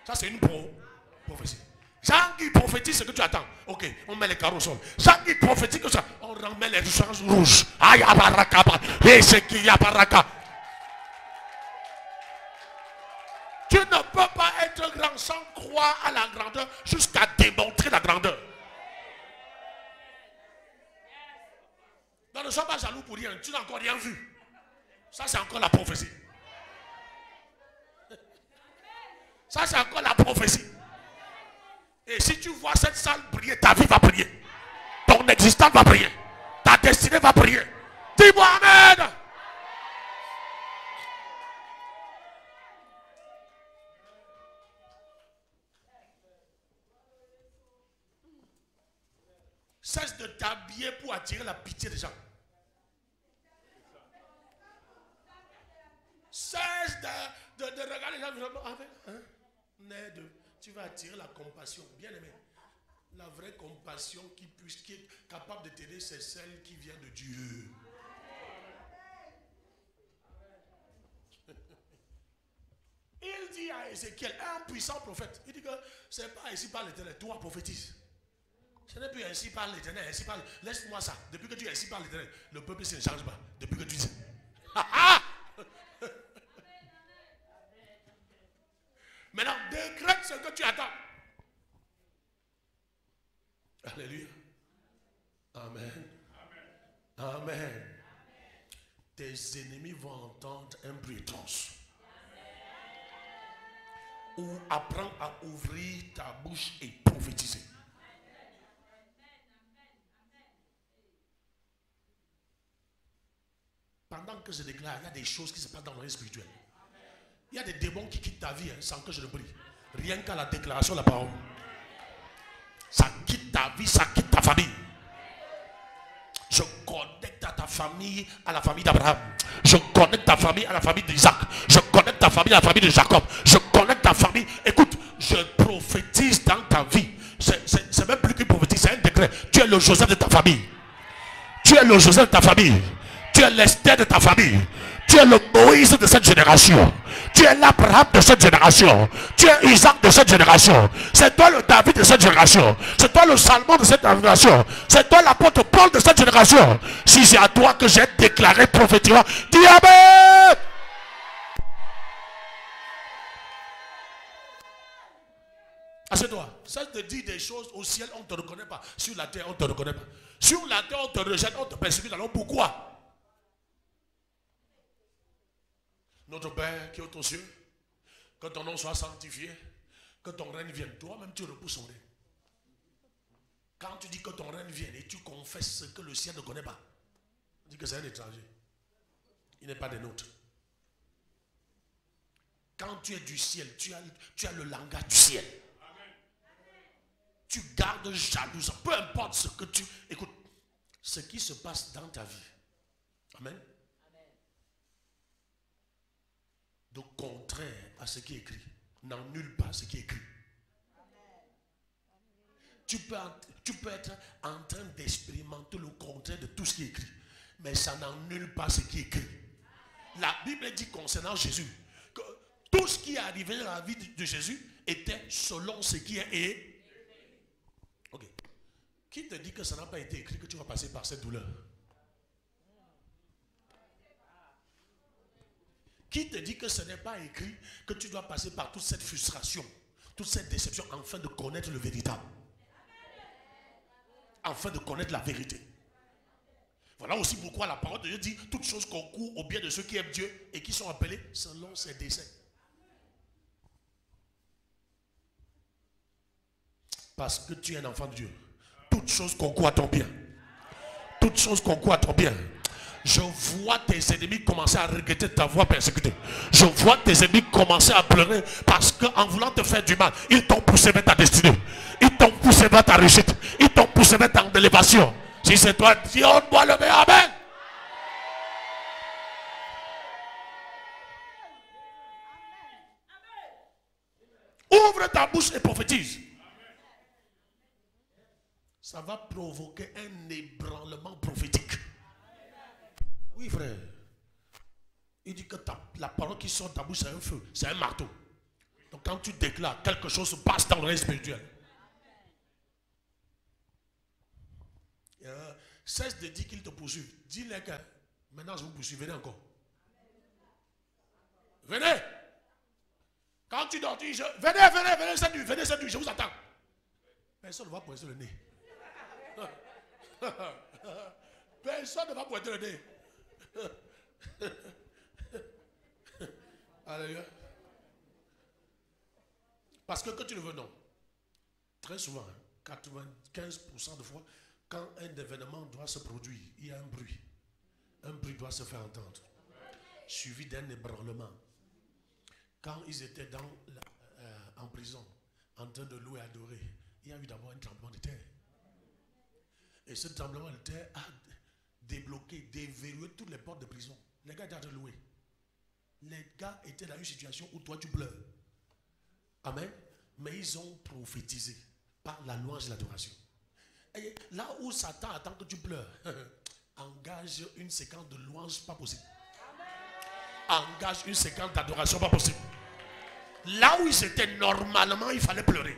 Ça c'est une prophétie. Jean qui prophétise ce que tu attends. Ok, on met les carreaux au sol. Jean qui prophétise que ça, on remet les chances rouges. Aïe, abarakaba. Et c'est qui abaraka. Tu ne peux pas être grand sans croire à la grandeur jusqu'à démontrer la grandeur. Donc ne sois pas jaloux pour rien. Tu n'as encore rien vu. Ça c'est encore la prophétie. Ça c'est encore la prophétie. Et si tu vois cette salle briller, ta vie va briller. Ton existence va briller. Ta destinée va briller. Dis-moi Amen. Cesse de t'habiller pour attirer la pitié des gens. Cesse de regarder les gens. Tu vas attirer la compassion. Bien aimé. La vraie compassion qui est capable de t'aider, c'est celle qui vient de Dieu. Il dit à Ézéchiel, un puissant prophète, il dit que ce n'est pas ainsi par l'Éternel, toi prophétise. Ce n'est plus ainsi par l'Éternel, ainsi par... Laisse-moi ça. Depuis que tu es ainsi par l'Éternel, le peuple ne change pas. Depuis que tu dis... Maintenant, décrète ce que tu attends. Alléluia. Amen. Amen. Tes ennemis vont entendre un bruit étrange. Ou apprends à ouvrir ta bouche et prophétiser. Pendant que je déclare, il y a des choses qui se passent dans le monde spirituel. Il y a des démons qui quittent ta vie sans que je le prie. Rien qu'à la déclaration de la parole. Ça quitte ta vie, ça quitte ta famille. Je connecte à ta famille, à la famille d'Abraham. Je connecte ta famille à la famille d'Isaac. Je connecte ta famille à la famille de Jacob. Je connecte ta famille. Écoute, je prophétise dans ta vie. C'est même plus qu'une prophétie, c'est un décret. Tu es le Joseph de ta famille. Tu es le Joseph de ta famille. Tu es l'Esther de ta famille. Tu es le Moïse de cette génération. Tu es l'Abraham de cette génération. Tu es Isaac de cette génération. C'est toi le David de cette génération. C'est toi le Salomon de cette génération. C'est toi l'apôtre Paul de cette génération. Si c'est à toi que j'ai déclaré prophétiquement, dis Amen. Assieds-toi. Cesse de dire des choses au ciel, on ne te reconnaît pas. Sur la terre, on ne te reconnaît pas. Sur la terre, on te rejette, on te persécute. Alors pourquoi? Notre Père qui est aux cieux, que ton nom soit sanctifié, que ton règne vienne. Toi-même, tu repousses son règne. Quand tu dis que ton règne vienne et tu confesses ce que le ciel ne connaît pas, tu dis que c'est un étranger. Il n'est pas des nôtres. Quand tu es du ciel, tu as le langage du ciel. Tu gardes jalousement. Peu importe ce que tu... Écoute, ce qui se passe dans ta vie. Amen. De contraire à ce qui est écrit. N'annule pas ce qui est écrit. Tu peux être en train d'expérimenter le contraire de tout ce qui est écrit. Mais ça n'annule pas ce qui est écrit. La Bible dit concernant Jésus que tout ce qui est arrivé dans la vie de Jésus était selon ce qui est écrit. Ok. Qui te dit que ça n'a pas été écrit que tu vas passer par cette douleur? Qui te dit que ce n'est pas écrit que tu dois passer par toute cette frustration, toute cette déception, afin de connaître le véritable, afin de connaître la vérité? Voilà aussi pourquoi la parole de Dieu dit toutes choses concourent au bien de ceux qui aiment Dieu et qui sont appelés selon ses desseins. Parce que tu es un enfant de Dieu. Toutes choses concourent à ton bien. Toutes choses concourent à ton bien. Je vois tes ennemis commencer à regretter ta voix persécutée. Je vois tes ennemis commencer à pleurer parce qu'en voulant te faire du mal, ils t'ont poussé vers ta destinée. Ils t'ont poussé vers ta réussite. Ils t'ont poussé vers ta élévation. Si c'est toi, dis on doit lever. Amen. Ouvre ta bouche et prophétise. Ça va provoquer un ébranlement prophétique. Oui, frère. Il dit que la parole qui sort de ta bouche, c'est un feu, c'est un marteau. Donc quand tu déclares, quelque chose se passe dans le règne spirituel. Cesse de dire qu'il te poursuit. Dis-le que maintenant je vous poursuis, venez encore. Venez. Quand tu dors, tu dis, venez cette nuit, je vous attends. Personne ne va pointer le nez. Personne ne va pointer le nez. Alléluia. Parce que tu le veux, non. Très souvent, 95% de fois, quand un événement doit se produire, il y a un bruit. Un bruit doit se faire entendre. Suivi d'un ébranlement. Quand ils étaient en prison, en train de louer et adorer, il y a eu d'abord un tremblement de terre. Et ce tremblement de terre a débloqué, déverrouillé toutes les portes de prison. Les gars étaient loués. Les gars étaient dans une situation où toi tu pleures. Amen. Mais ils ont prophétisé par la louange et l'adoration. Et là où Satan attend que tu pleures, engage une séquence de louange pas possible. Engage une séquence d'adoration pas possible. Là où ils étaient normalement, il fallait pleurer.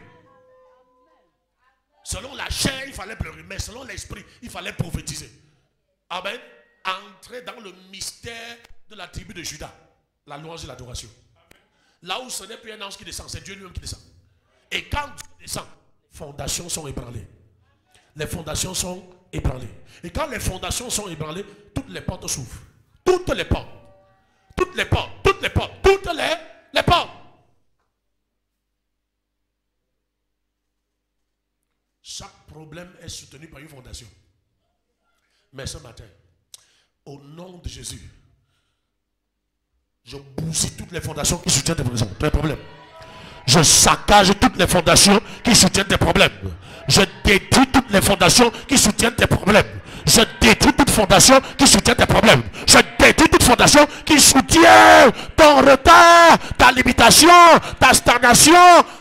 Selon la chair, il fallait pleurer. Mais selon l'esprit, il fallait prophétiser. Amen. Entrer dans le mystère de la tribu de Juda. La louange et l'adoration. Là où ce n'est plus un ange qui descend, c'est Dieu lui-même qui descend. Et quand Dieu descend, les fondations sont ébranlées. Les fondations sont ébranlées. Et quand les fondations sont ébranlées, toutes les portes s'ouvrent. Toutes les portes. Toutes les portes. Toutes les portes. Toutes les portes. Chaque problème est soutenu par une fondation. Mais ce matin, au nom de Jésus, je bousille toutes les fondations qui soutiennent tes problèmes. Je saccage toutes les fondations qui soutiennent tes problèmes. Je détruis toutes les fondations qui soutiennent tes problèmes. Je détruis toute fondation qui soutient tes problèmes. Je détruis toute fondation qui soutient ton retard, ta limitation, ta stagnation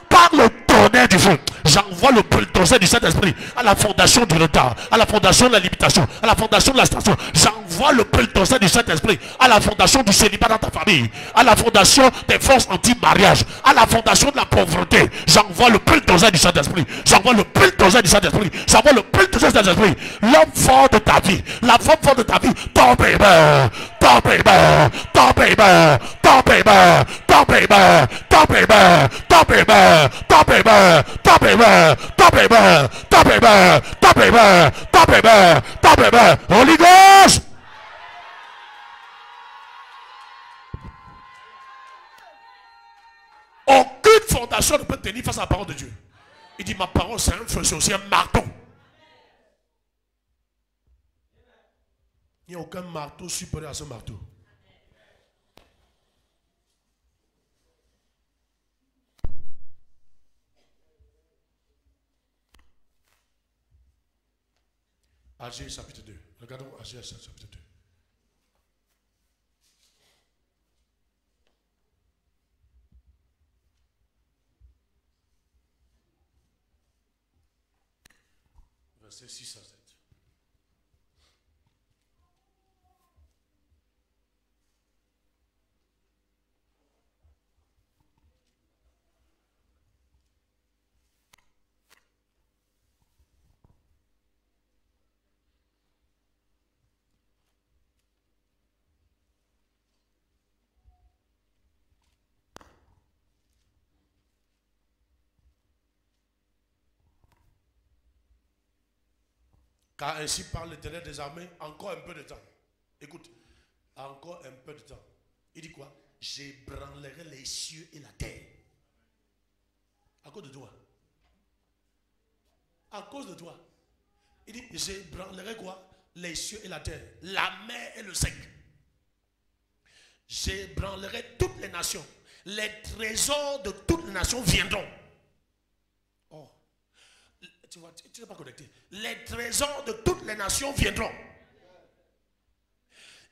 par le tonnerre du feu. J'envoie le bulldozer du Saint-Esprit à la fondation du retard, à la fondation de la limitation, à la fondation de la station. J'envoie le bulldozer du Saint-Esprit à la fondation du célibat dans ta famille, à la fondation des forces anti-mariage, à la fondation de la pauvreté. J'envoie le bulldozer du Saint-Esprit. J'envoie le bulldozer du Saint-Esprit. J'envoie le bulldozer du Saint-Esprit. L'homme fort de ta vie, la femme forte de ta vie, tombe et meurt, tombe et meurt, tombe et meurt, tombe et meurt, tombe et meurt, tombe et meurt, tombe et meurt, tombe et meurt, tombe et meurt, tombe et meurt, tombe et meurt, tombe et meurt, tombe et meurt, tombe et meurt. Holy Ghost! Aucune fondation ne peut tenir face à la parole de Dieu. Il dit, ma parole c'est un feu, c'est aussi un marteau. Il n'y a aucun marteau supérieur à ce marteau. Agé chapitre 2. Regardons Agé chapitre 2. Verset 6 à 7. Car ainsi parle l'Éternel des armées, encore un peu de temps. Écoute, encore un peu de temps. Il dit quoi? J'ébranlerai les cieux et la terre. À cause de toi. À cause de toi. Il dit, j'ébranlerai quoi? Les cieux et la terre. La mer et le sec. J'ébranlerai toutes les nations. Les trésors de toutes les nations viendront. Oh. Tu vois, tu n'es pas connecté. Les trésors de toutes les nations viendront.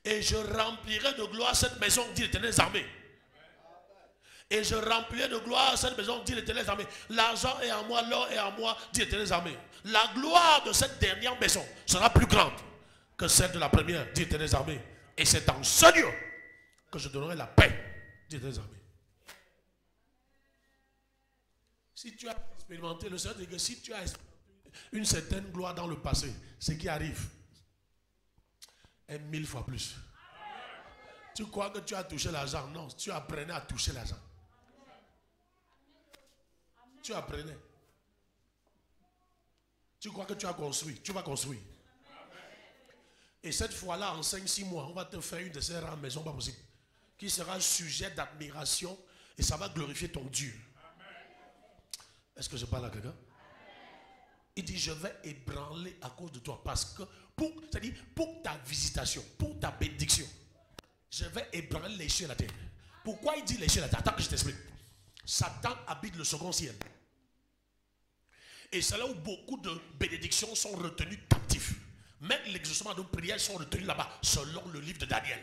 Et je remplirai de gloire cette maison, dit l'Éternel des armées. Et je remplirai de gloire cette maison, dit l'Éternel des armées. L'argent est à moi, l'or est à moi, dit l'Éternel des armées. La gloire de cette dernière maison sera plus grande que celle de la première, dit l'Éternel des armées. Et c'est dans ce lieu que je donnerai la paix, dit l'Éternel des armées. Si tu as expérimenté, le Seigneur dit que si tu as expérimenté une certaine gloire dans le passé, ce qui arrive est 1000 fois plus. Tu crois que tu as touché l'argent? Non, tu apprenais à toucher l'argent. Tu apprenais. Tu crois que tu as construit? Tu vas construire. Et cette fois-là, en 5-6 mois, on va te faire une de ces rares maisons, pas possible, qui sera sujet d'admiration et ça va glorifier ton Dieu. Est-ce que je parle à quelqu'un? Il dit, je vais ébranler à cause de toi. Parce que, c'est-à-dire, pour ta visitation, pour ta bénédiction, je vais ébranler les cieux et la terre. Pourquoi il dit les cieux et la terre? Attends que je t'explique. Satan habite le second ciel. Et c'est là où beaucoup de bénédictions sont retenues captives. Mais l'exaucement de nos prières sont retenues là-bas, selon le livre de Daniel.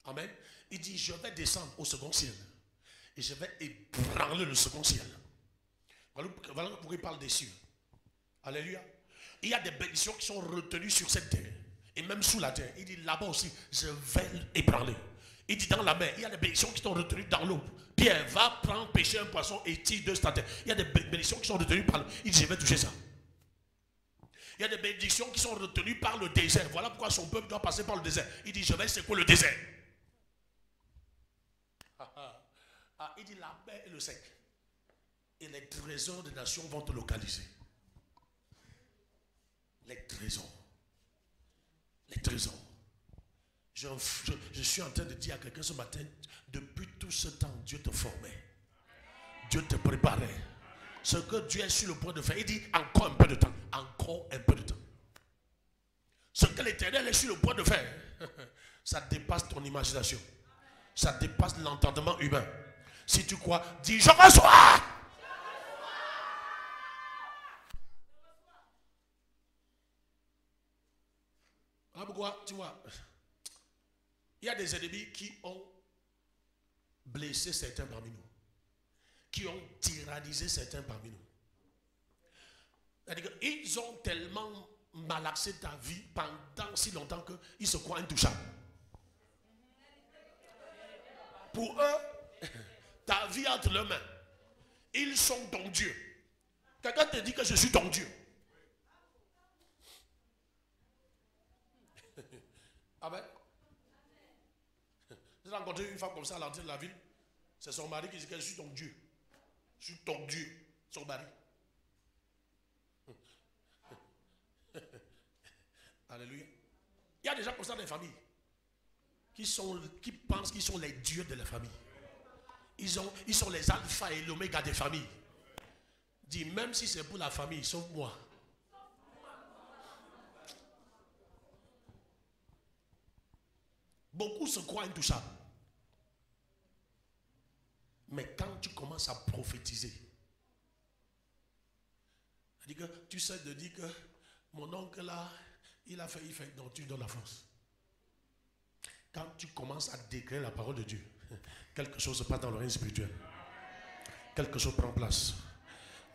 Amen. Il dit, je vais descendre au second ciel. Et je vais ébranler le second ciel. Voilà pourquoi il parle des cieux. Alléluia. Il y a des bénédictions qui sont retenues sur cette terre. Et même sous la terre. Il dit là-bas aussi, je vais ébranler. Il dit dans la mer, il y a des bénédictions qui sont retenues dans l'eau. Pierre, va prendre, pêcher un poisson et tire de cette terre. Il y a des bénédictions qui sont retenues par l'eau. Il dit, je vais toucher ça. Il y a des bénédictions qui sont retenues par le désert. Voilà pourquoi son peuple doit passer par le désert. Il dit, je vais secouer le désert. Il dit, la mer et le sec. Et les trésors des nations vont te localiser. Les trésors. Les trésors. Je suis en train de dire à quelqu'un ce matin, depuis tout ce temps, Dieu te formait. Dieu te préparait. Ce que Dieu est sur le point de faire, il dit encore un peu de temps. Encore un peu de temps. Ce que l'Éternel est sur le point de faire, ça dépasse ton imagination. Ça dépasse l'entendement humain. Si tu crois, dis je reçois. Ah, pourquoi? Tu vois, il y a des ennemis qui ont blessé certains parmi nous, qui ont tyrannisé certains parmi nous. C'est-à-dire qu'ils ont tellement malaxé ta vie pendant si longtemps qu'ils se croient intouchables. Pour eux, ta vie entre leurs mains. Ils sont ton Dieu. Quelqu'un te dit que je suis ton Dieu. Amen. J'ai rencontré une femme comme ça à l'entrée de la ville. C'est son mari qui dit que je suis ton Dieu. Je suis ton Dieu, son mari. Alléluia. Il y a des gens comme ça dans les familles qui pensent qu'ils sont les dieux de la famille. Ils sont les alpha et l'oméga des familles. Dis, même si c'est pour la famille, sauf moi. Beaucoup se croient intouchables. Mais quand tu commences à prophétiser, tu sais de dire que mon oncle là, il fait, donc tu donnes la force. Quand tu commences à décrire la parole de Dieu, quelque chose se passe dans le règne spirituel. Quelque chose prend place.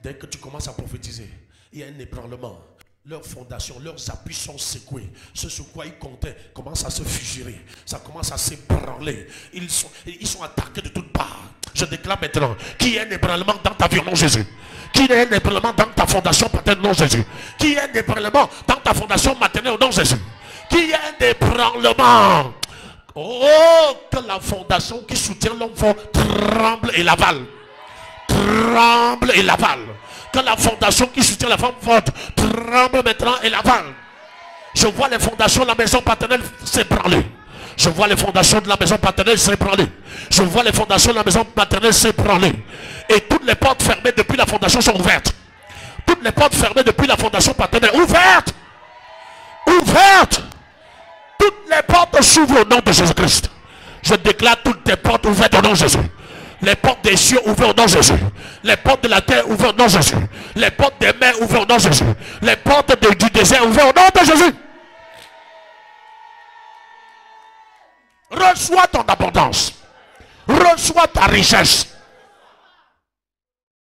Dès que tu commences à prophétiser, il y a un ébranlement. Leurs fondations, leurs appuis sont secoués. Ce sur quoi ils comptaient commence à se fissurer. Ça commence à s'ébranler. Ils sont attaqués de toutes parts. Je déclare maintenant qu'il y a un ébranlement dans ta vie au nom de Jésus. Qu'il y a un ébranlement dans ta fondation paternelle au nom de Jésus. Qu'il y a un ébranlement dans ta fondation maternelle au nom de Jésus. Qu'il y a un ébranlement. Oh, que la fondation qui soutient l'homme fort tremble et l'avale. Tremble et l'avale. Que la fondation qui soutient la femme forte tremble maintenant et l'avale. Je vois les fondations de la maison paternelle s'ébranler. Je vois les fondations de la maison paternelle s'ébranler. Je vois les fondations de la maison paternelle s'ébranler. Et toutes les portes fermées depuis la fondation sont ouvertes. Toutes les portes fermées depuis la fondation paternelle ouvertes. Ouvertes. Toutes les portes s'ouvrent au nom de Jésus-Christ. Je déclare toutes les portes ouvertes au nom de Jésus. Les portes des cieux ouvertes au nom de Jésus. Les portes de la terre ouvertes au nom de Jésus. Les portes des mers ouvertes au nom de Jésus. Les portes du désert ouvertes au nom de Jésus. Reçois ton abondance. Reçois ta richesse.